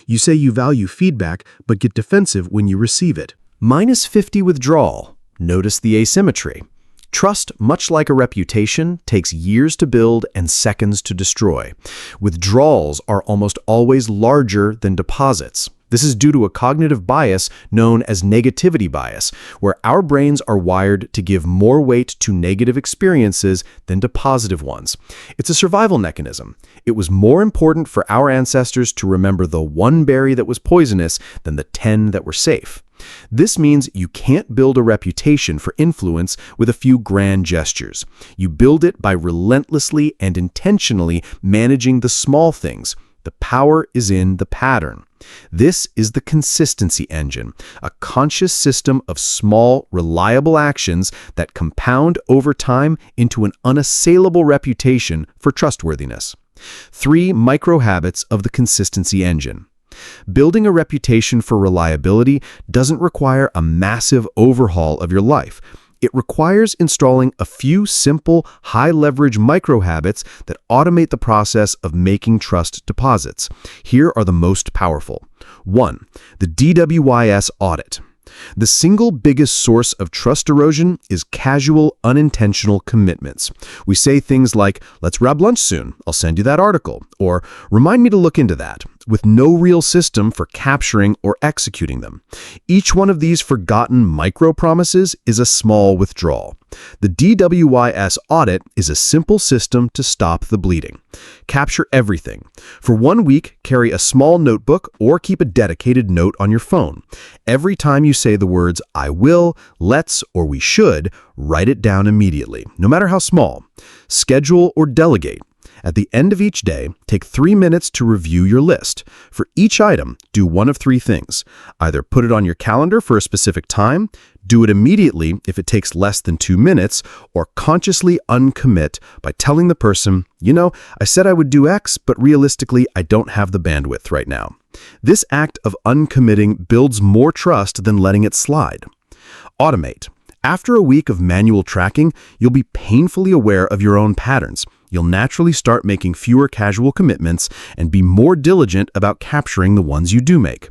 You say you value feedback but get defensive when you receive it. Minus 50 withdrawal. Notice the asymmetry. Trust, much like a reputation, takes years to build and seconds to destroy. Withdrawals are almost always larger than deposits. This is due to a cognitive bias known as negativity bias, where our brains are wired to give more weight to negative experiences than to positive ones. It's a survival mechanism. It was more important for our ancestors to remember the one berry that was poisonous than the 10 that were safe. This means you can't build a reputation for influence with a few grand gestures. You build it by relentlessly and intentionally managing the small things. The power is in the pattern. This is the consistency engine, a conscious system of small, reliable actions that compound over time into an unassailable reputation for trustworthiness. 3 micro habits of the consistency engine. Building a reputation for reliability doesn't require a massive overhaul of your life. It requires installing a few simple, high-leverage micro-habits that automate the process of making trust deposits. Here are the most powerful. 1. The DWIS audit. The single biggest source of trust erosion is casual, unintentional commitments. We say things like, "Let's grab lunch soon, I'll send you that article," or "Remind me to look into that," with no real system for capturing or executing them. Each one of these forgotten micro-promises is a small withdrawal. The DWIS audit is a simple system to stop the bleeding. Capture everything. For 1 week, carry a small notebook or keep a dedicated note on your phone. Every time you say the words "I will," "let's," or "we should," write it down immediately, no matter how small. Schedule or delegate. At the end of each day, take 3 minutes to review your list. For each item, do one of 3 things. Either put it on your calendar for a specific time, do it immediately if it takes less than 2 minutes, or consciously uncommit by telling the person, "I said I would do X, but realistically, I don't have the bandwidth right now." This act of uncommitting builds more trust than letting it slide. Automate. After a week of manual tracking, you'll be painfully aware of your own patterns. You'll naturally start making fewer casual commitments and be more diligent about capturing the ones you do make.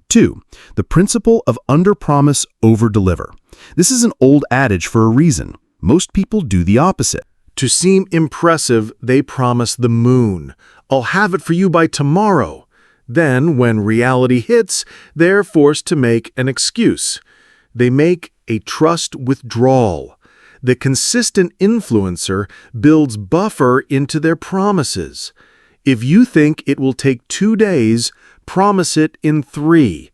2. The principle of under-promise, over-deliver. This is an old adage for a reason. Most people do the opposite. To seem impressive, they promise the moon. "I'll have it for you by tomorrow." Then, when reality hits, they're forced to make an excuse. They make a trust withdrawal. The consistent influencer builds buffer into their promises. If you think it will take 2 days, promise it in 3.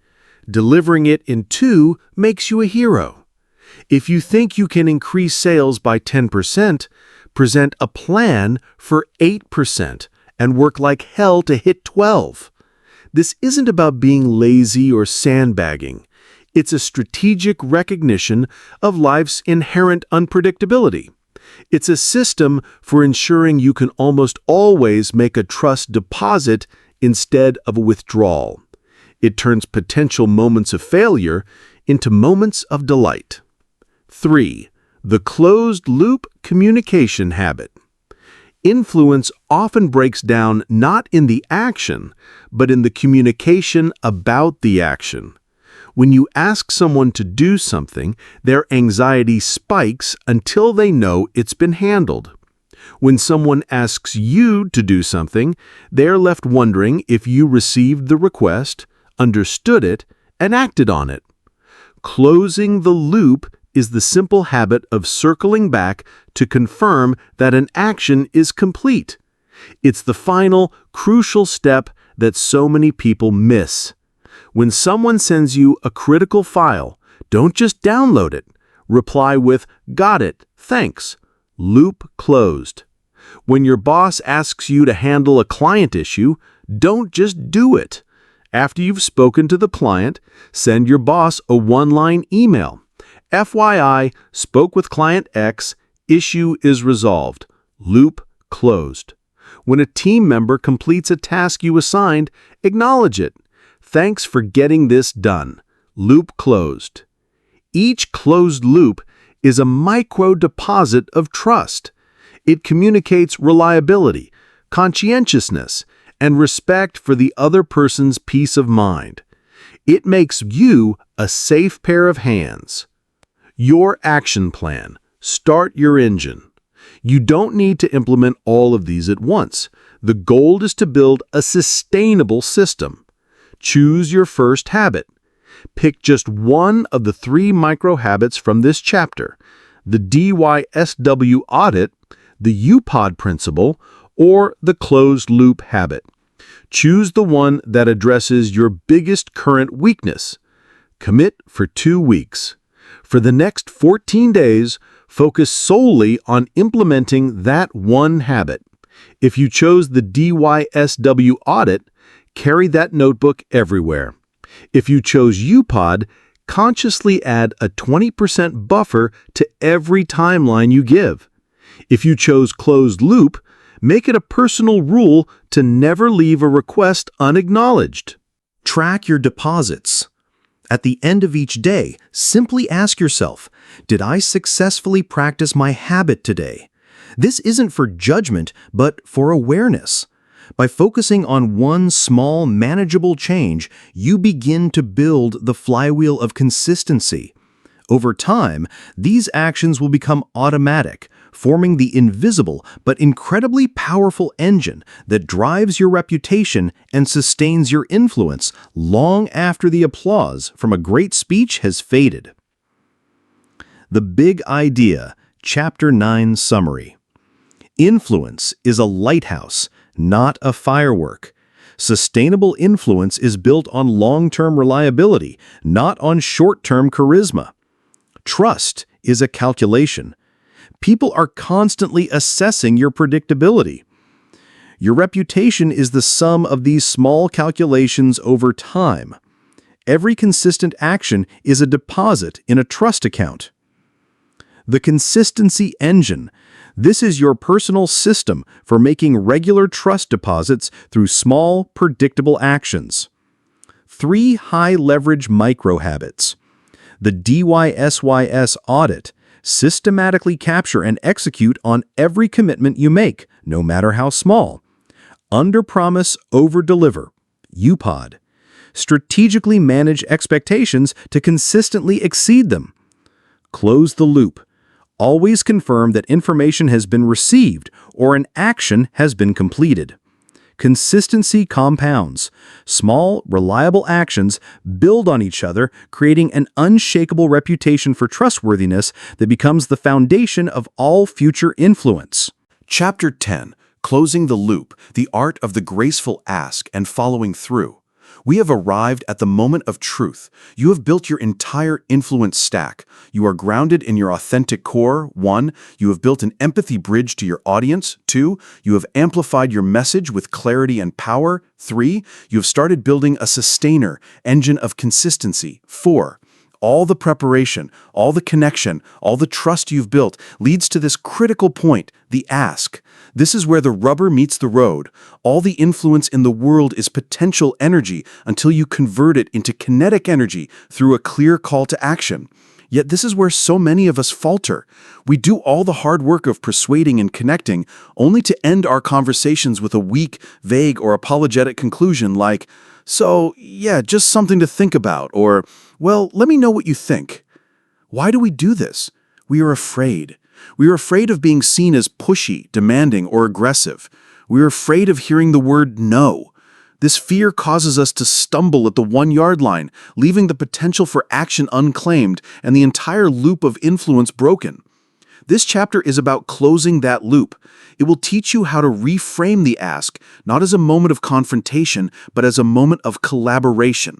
Delivering it in 2 makes you a hero. If you think you can increase sales by 10%, present a plan for 8% and work like hell to hit 12. This isn't about being lazy or sandbagging. It's a strategic recognition of life's inherent unpredictability. It's a system for ensuring you can almost always make a trust deposit instead of a withdrawal. It turns potential moments of failure into moments of delight. 3. The closed-loop communication habit. Influence often breaks down not in the action, but in the communication about the action. When you ask someone to do something, their anxiety spikes until they know it's been handled. When someone asks you to do something, they're left wondering if you received the request, understood it, and acted on it. Closing the loop is the simple habit of circling back to confirm that an action is complete. It's the final, crucial step that so many people miss. When someone sends you a critical file, don't just download it. Reply with, "Got it, thanks." Loop closed. When your boss asks you to handle a client issue, don't just do it. After you've spoken to the client, send your boss a 1-line email. FYI, spoke with client X, issue is resolved. Loop closed. When a team member completes a task you assigned, acknowledge it. Thanks for getting this done. Loop closed. Each closed loop is a micro deposit of trust. It communicates reliability, conscientiousness, and respect for the other person's peace of mind. It makes you a safe pair of hands. Your action plan. Start your engine. You don't need to implement all of these at once. The goal is to build a sustainable system. Choose your first habit. Pick just one of the 3 micro habits from this chapter: the DYSW audit, the UPOD principle, or the closed loop habit. Choose the one that addresses your biggest current weakness. Commit for 2 weeks. For the next 14 days, focus solely on implementing that one habit. If you chose the DYSW audit, carry that notebook everywhere. If you chose UPOD, consciously add a 20% buffer to every timeline you give. If you chose closed loop, make it a personal rule to never leave a request unacknowledged. Track your deposits. At the end of each day, simply ask yourself, did I successfully practice my habit today? This isn't for judgment, but for awareness. By focusing on one small, manageable change, you begin to build the flywheel of consistency. Over time, these actions will become automatic, forming the invisible but incredibly powerful engine that drives your reputation and sustains your influence long after the applause from a great speech has faded. The Big Idea, Chapter 9 Summary. Influence is a lighthouse, not a firework. Sustainable influence is built on long-term reliability, not on short-term charisma. Trust is a calculation. People are constantly assessing your predictability. Your reputation is the sum of these small calculations over time. Every consistent action is a deposit in a trust account. The consistency engine. This is your personal system for making regular trust deposits through small, predictable actions. 3 high-leverage micro-habits. The DYSYS audit. Systematically capture and execute on every commitment you make, no matter how small. Under-promise, over-deliver. UPOD. Strategically manage expectations to consistently exceed them. Close the loop. Always confirm that information has been received or an action has been completed. Consistency compounds. Small, reliable actions build on each other, creating an unshakable reputation for trustworthiness that becomes the foundation of all future influence. Chapter 10, Closing the Loop, the Art of the Graceful Ask and Following Through. We have arrived at the moment of truth. You have built your entire influence stack. You are grounded in your authentic core. 1. You have built an empathy bridge to your audience. 2. You have amplified your message with clarity and power. 3. You have started building a sustainer, engine of consistency. 4. All the preparation, all the connection, all the trust you've built leads to this critical point, the ask. This is where the rubber meets the road. All the influence in the world is potential energy until you convert it into kinetic energy through a clear call to action. Yet this is where so many of us falter. We do all the hard work of persuading and connecting, only to end our conversations with a weak, vague, or apologetic conclusion like, "So, yeah, just something to think about," or, "Well, let me know what you think." Why do we do this? We are afraid. We are afraid of being seen as pushy, demanding, or aggressive. We are afraid of hearing the word no. This fear causes us to stumble at the 1-yard line, leaving the potential for action unclaimed and the entire loop of influence broken. This chapter is about closing that loop. It will teach you how to reframe the ask, not as a moment of confrontation, but as a moment of collaboration.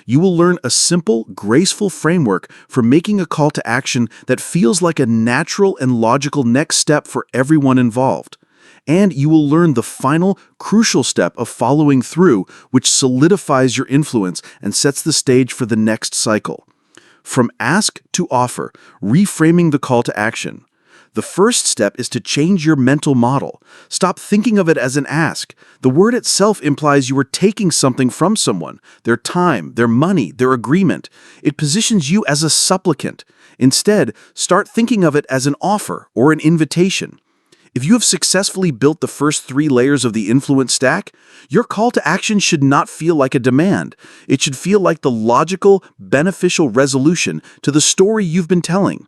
You will learn a simple, graceful framework for making a call to action that feels like a natural and logical next step for everyone involved. And you will learn the final, crucial step of following through, which solidifies your influence and sets the stage for the next cycle. From ask to offer, reframing the call to action. The first step is to change your mental model. Stop thinking of it as an ask. The word itself implies you are taking something from someone, their time, their money, their agreement. It positions you as a supplicant. Instead, start thinking of it as an offer or an invitation. If you have successfully built the first 3 layers of the influence stack, your call to action should not feel like a demand. It should feel like the logical, beneficial resolution to the story you've been telling.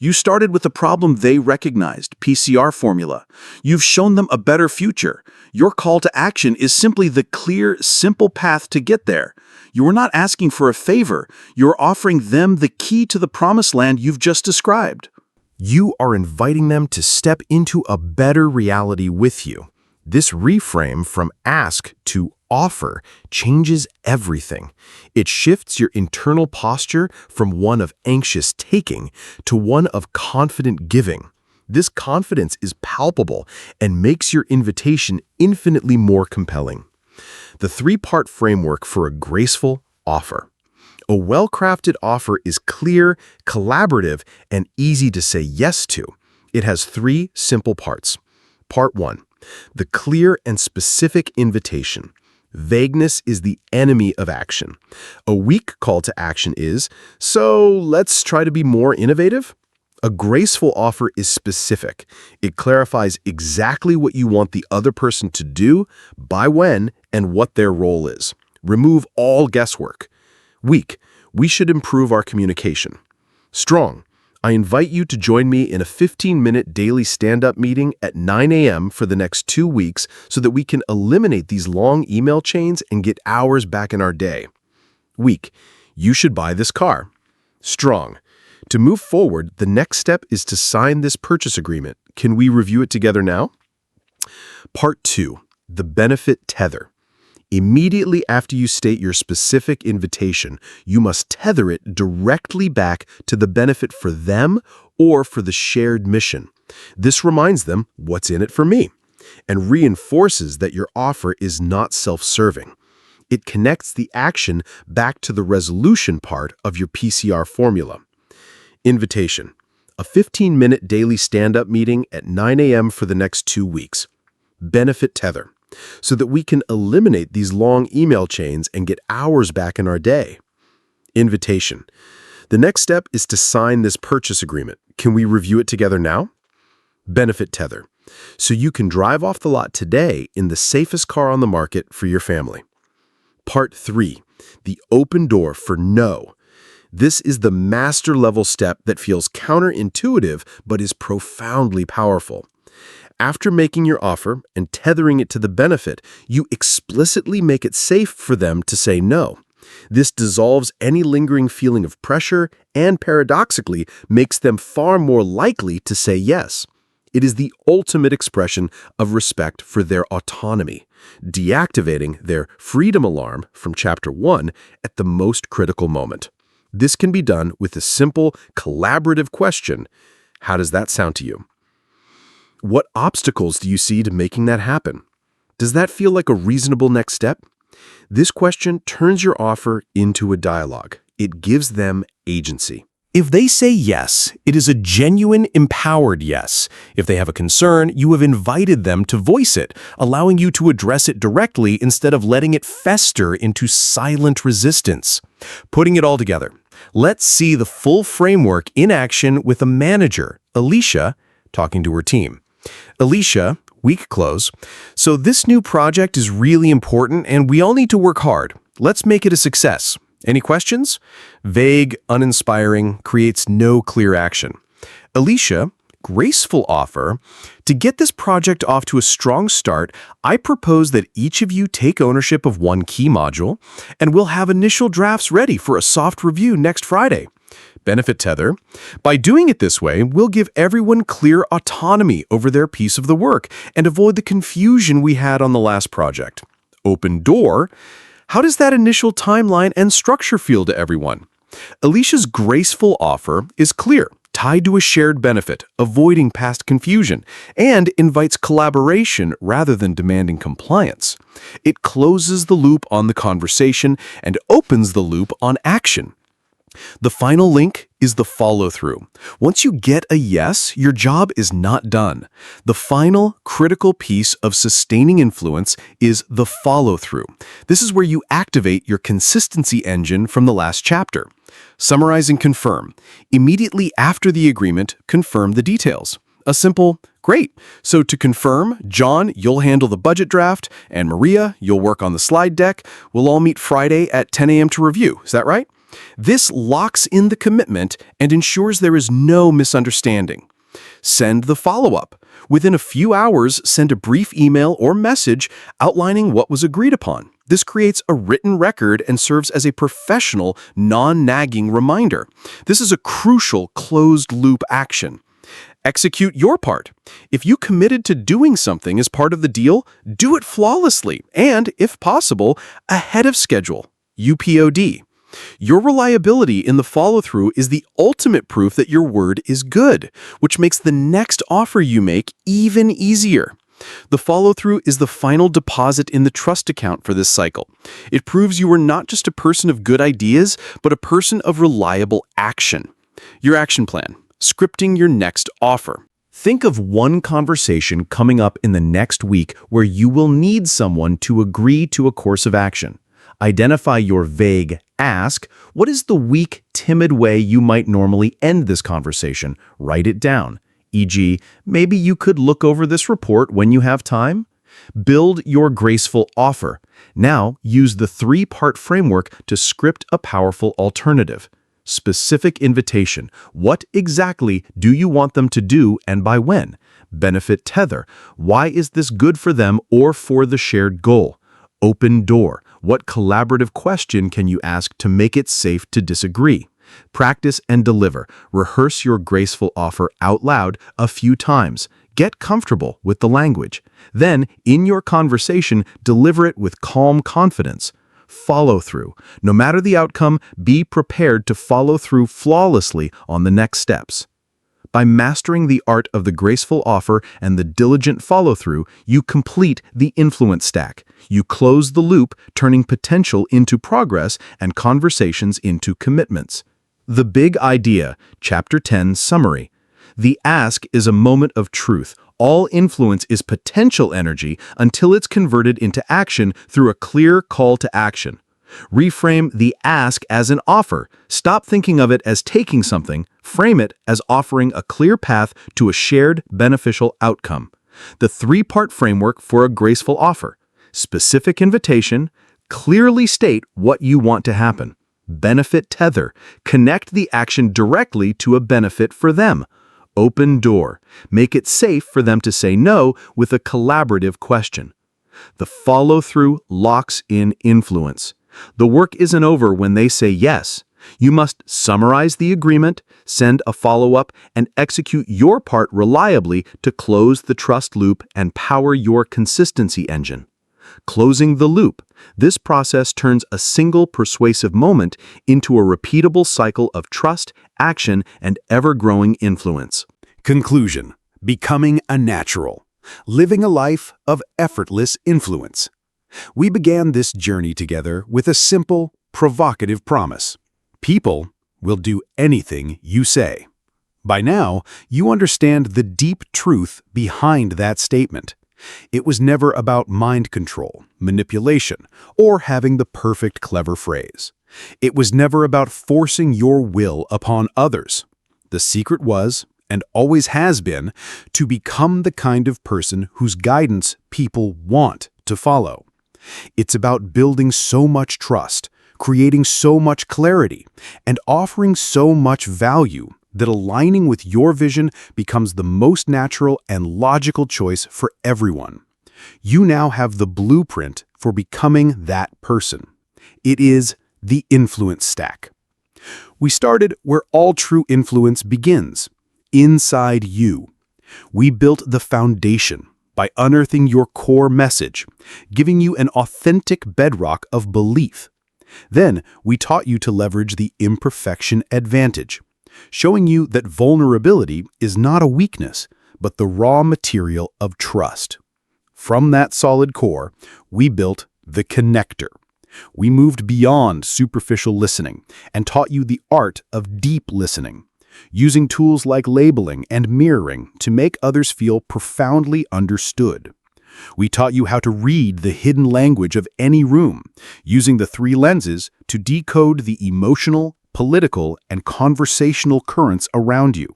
You started with a problem they recognized, PCR formula. You've shown them a better future. Your call to action is simply the clear, simple path to get there. You are not asking for a favor. You are offering them the key to the promised land you've just described. You are inviting them to step into a better reality with you. This reframe from ask to offer changes everything. It shifts your internal posture from one of anxious taking to one of confident giving. This confidence is palpable and makes your invitation infinitely more compelling. The 3-part framework for a graceful offer. A well-crafted offer is clear, collaborative, and easy to say yes to. It has 3 simple parts. Part 1. The clear and specific invitation. Vagueness is the enemy of action. A weak call to action is, so let's try to be more innovative? A graceful offer is specific. It clarifies exactly what you want the other person to do, by when, and what their role is. Remove all guesswork. Weak, we should improve our communication. Strong, I invite you to join me in a 15-minute daily stand-up meeting at 9 a.m. for the next 2 weeks so that we can eliminate these long email chains and get hours back in our day. Weak, you should buy this car. Strong, to move forward, the next step is to sign this purchase agreement. Can we review it together now? Part 2, the benefit tether. Immediately after you state your specific invitation, you must tether it directly back to the benefit for them or for the shared mission. This reminds them, what's in it for me? And reinforces that your offer is not self-serving. It connects the action back to the resolution part of your PCR formula. Invitation. A 15-minute daily stand-up meeting at 9 a.m. for the next 2 weeks. Benefit tether. So that we can eliminate these long email chains and get hours back in our day. Invitation. The next step is to sign this purchase agreement. Can we review it together now? Benefit tether. So you can drive off the lot today in the safest car on the market for your family. Part 3. The open door for no. This is the master-level step that feels counterintuitive but is profoundly powerful. After making your offer and tethering it to the benefit, you explicitly make it safe for them to say no. This dissolves any lingering feeling of pressure and, paradoxically, makes them far more likely to say yes. It is the ultimate expression of respect for their autonomy, deactivating their freedom alarm from Chapter 1 at the most critical moment. This can be done with a simple, collaborative question. How does that sound to you? What obstacles do you see to making that happen? Does that feel like a reasonable next step? This question turns your offer into a dialogue. It gives them agency. If they say yes, it is a genuine, empowered yes. If they have a concern, you have invited them to voice it, allowing you to address it directly instead of letting it fester into silent resistance. Putting it all together, let's see the full framework in action with a manager, Alicia, talking to her team. Alicia, week close. So this new project is really important and we all need to work hard. Let's make it a success. Any questions? Vague, uninspiring, creates no clear action. Alicia, graceful offer. To get this project off to a strong start, I propose that each of you take ownership of one key module and we'll have initial drafts ready for a soft review next Friday. Benefit tether. By doing it this way, we'll give everyone clear autonomy over their piece of the work and avoid the confusion we had on the last project. Open door. How does that initial timeline and structure feel to everyone? Alicia's graceful offer is clear, tied to a shared benefit, avoiding past confusion, and invites collaboration rather than demanding compliance. It closes the loop on the conversation and opens the loop on action. The final link is the follow-through. Once you get a yes, your job is not done. The final critical piece of sustaining influence is the follow-through. This is where you activate your consistency engine from the last chapter. Summarize and confirm. Immediately after the agreement, confirm the details. A simple, great. So to confirm, John, you'll handle the budget draft, and Maria, you'll work on the slide deck. We'll all meet Friday at 10 a.m. to review. Is that right? This locks in the commitment and ensures there is no misunderstanding. Send the follow-up. Within a few hours, send a brief email or message outlining what was agreed upon. This creates a written record and serves as a professional, non-nagging reminder. This is a crucial closed-loop action. Execute your part. If you committed to doing something as part of the deal, do it flawlessly and, if possible, ahead of schedule. UPOD. Your reliability in the follow-through is the ultimate proof that your word is good, which makes the next offer you make even easier. The follow-through is the final deposit in the trust account for this cycle. It proves you are not just a person of good ideas, but a person of reliable action. Your action plan. Scripting your next offer. Think of one conversation coming up in the next week where you will need someone to agree to a course of action. Identify your vague ask. What is the weak, timid way you might normally end this conversation? Write it down. E.g., maybe you could look over this report when you have time? Build your graceful offer. Now, use the three-part framework to script a powerful alternative. Specific invitation. What exactly do you want them to do and by when? Benefit tether. Why is this good for them or for the shared goal? Open door. What collaborative question can you ask to make it safe to disagree? Practice and deliver. Rehearse your graceful offer out loud a few times. Get comfortable with the language. Then, in your conversation, deliver it with calm confidence. Follow through. No matter the outcome, be prepared to follow through flawlessly on the next steps. By mastering the art of the graceful offer and the diligent follow-through, you complete the influence stack. You close the loop, turning potential into progress and conversations into commitments. The Big Idea, Chapter 10 Summary. The ask is a moment of truth. All influence is potential energy until it's converted into action through a clear call to action. Reframe the ask as an offer. Stop thinking of it as taking something. Frame it as offering a clear path to a shared beneficial outcome. The three-part framework for a graceful offer. Specific invitation. Clearly state what you want to happen. Benefit tether. Connect the action directly to a benefit for them. Open door. Make it safe for them to say no with a collaborative question. The follow-through locks in influence. The work isn't over when they say yes. You must summarize the agreement, send a follow-up, and execute your part reliably to close the trust loop and power your consistency engine. Closing the loop. This process turns a single persuasive moment into a repeatable cycle of trust, action, and ever-growing influence. Conclusion. Becoming a natural. Living a life of effortless influence. We began this journey together with a simple, provocative promise. People will do anything you say. By now, you understand the deep truth behind that statement. It was never about mind control, manipulation, or having the perfect clever phrase. It was never about forcing your will upon others. The secret was, and always has been, to become the kind of person whose guidance people want to follow. It's about building so much trust, creating so much clarity, and offering so much value that aligning with your vision becomes the most natural and logical choice for everyone. You now have the blueprint for becoming that person. It is the influence stack. We started where all true influence begins, inside you. We built the foundation by unearthing your core message, giving you an authentic bedrock of belief. Then we taught you to leverage the imperfection advantage, showing you that vulnerability is not a weakness, but the raw material of trust. From that solid core, we built the connector, We moved beyond superficial listening and taught you the art of deep listening, using tools like labeling and mirroring to make others feel profoundly understood. We taught you how to read the hidden language of any room, using the 3 lenses to decode the emotional, political, and conversational currents around you.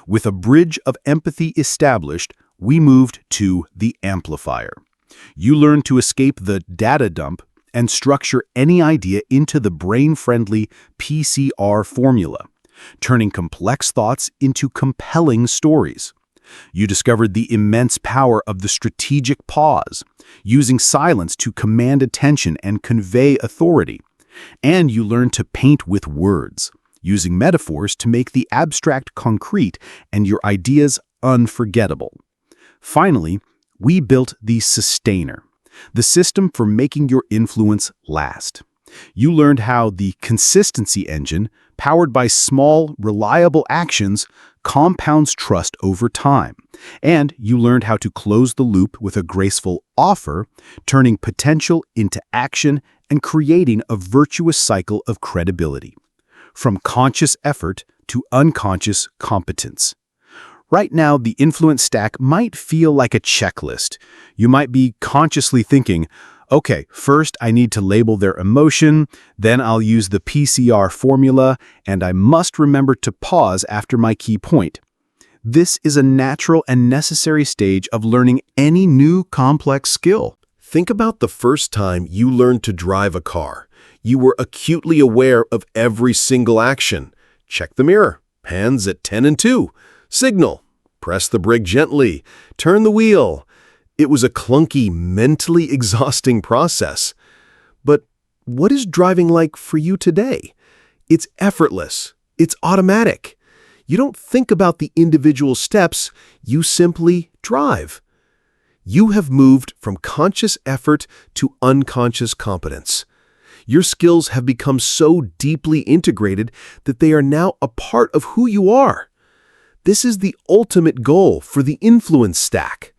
With a bridge of empathy established, we moved to the amplifier. You learned to escape the data dump and structure any idea into the brain-friendly PCR formula, turning complex thoughts into compelling stories. You discovered the immense power of the strategic pause, using silence to command attention and convey authority. And you learned to paint with words, using metaphors to make the abstract concrete and your ideas unforgettable. Finally, we built the sustainer, the system for making your influence last. You learned how the consistency engine, powered by small, reliable actions, compounds trust over time. And you learned how to close the loop with a graceful offer, turning potential into action and creating a virtuous cycle of credibility. From conscious effort to unconscious competence. Right now, the influence stack might feel like a checklist. You might be consciously thinking, okay, first I need to label their emotion, then I'll use the PCR formula, and I must remember to pause after my key point. This is a natural and necessary stage of learning any new complex skill. Think about the first time you learned to drive a car. You were acutely aware of every single action. Check the mirror, hands at 10 and 2. Signal, press the brake gently, turn the wheel. It was a clunky, mentally exhausting process. But what is driving like for you today? It's effortless. It's automatic. You don't think about the individual steps, you simply drive. You have moved from conscious effort to unconscious competence. Your skills have become so deeply integrated that they are now a part of who you are. This is the ultimate goal for the influence stack.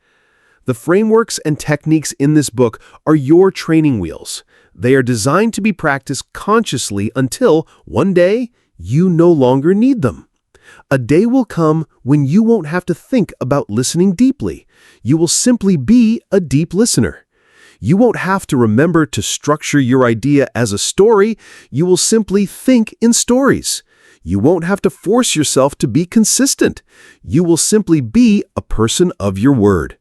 The frameworks and techniques in this book are your training wheels. They are designed to be practiced consciously until, one day, you no longer need them. A day will come when you won't have to think about listening deeply. You will simply be a deep listener. You won't have to remember to structure your idea as a story. You will simply think in stories. You won't have to force yourself to be consistent. You will simply be a person of your word.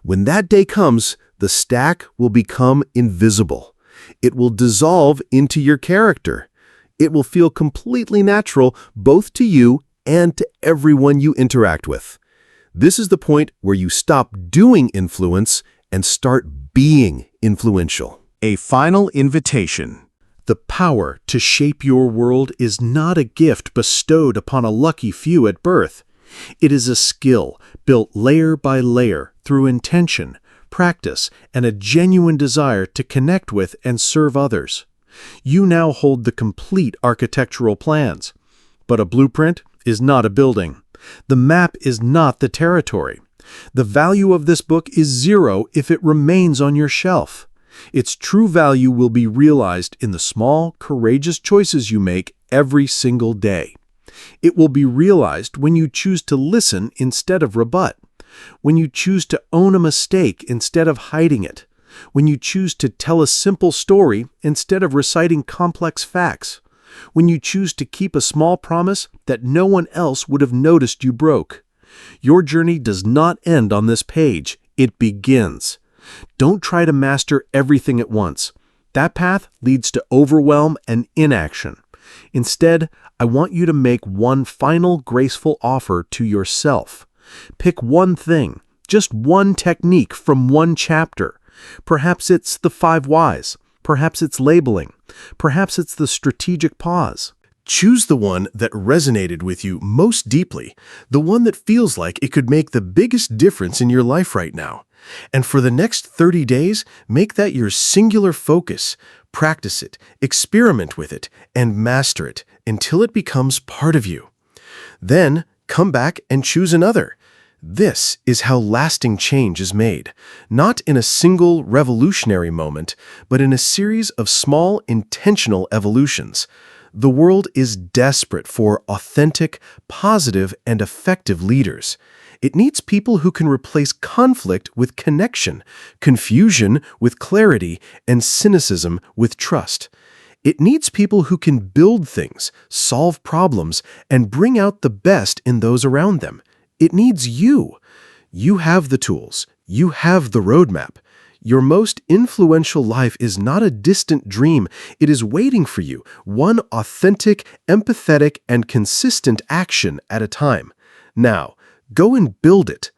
When that day comes, the stack will become invisible. It will dissolve into your character. It will feel completely natural both to you and to everyone you interact with. This is the point where you stop doing influence and start being influential. A final invitation. The power to shape your world is not a gift bestowed upon a lucky few at birth. It is a skill built layer by layer through intention, practice, and a genuine desire to connect with and serve others. You now hold the complete architectural plans. But a blueprint is not a building. The map is not the territory. The value of this book is 0 if it remains on your shelf. Its true value will be realized in the small, courageous choices you make every single day. It will be realized when you choose to listen instead of rebut, when you choose to own a mistake instead of hiding it, when you choose to tell a simple story instead of reciting complex facts, when you choose to keep a small promise that no one else would have noticed you broke. Your journey does not end on this page. It begins. Don't try to master everything at once. That path leads to overwhelm and inaction. Instead, I want you to make one final graceful offer to yourself. Pick one thing, just one technique from one chapter. Perhaps it's the 5 whys. Perhaps it's labeling. Perhaps it's the strategic pause. Choose the one that resonated with you most deeply, the one that feels like it could make the biggest difference in your life right now. And for the next 30 days, make that your singular focus. Practice it, experiment with it, and master it until it becomes part of you. Then, come back and choose another. This is how lasting change is made, not in a single revolutionary moment, but in a series of small, intentional evolutions. The world is desperate for authentic, positive, and effective leaders. It needs people who can replace conflict with connection, confusion with clarity, and cynicism with trust. It needs people who can build things, solve problems, and bring out the best in those around them. It needs you. You have the tools. You have the roadmap. Your most influential life is not a distant dream. It is waiting for you, one authentic, empathetic, and consistent action at a time. Now, go and build it.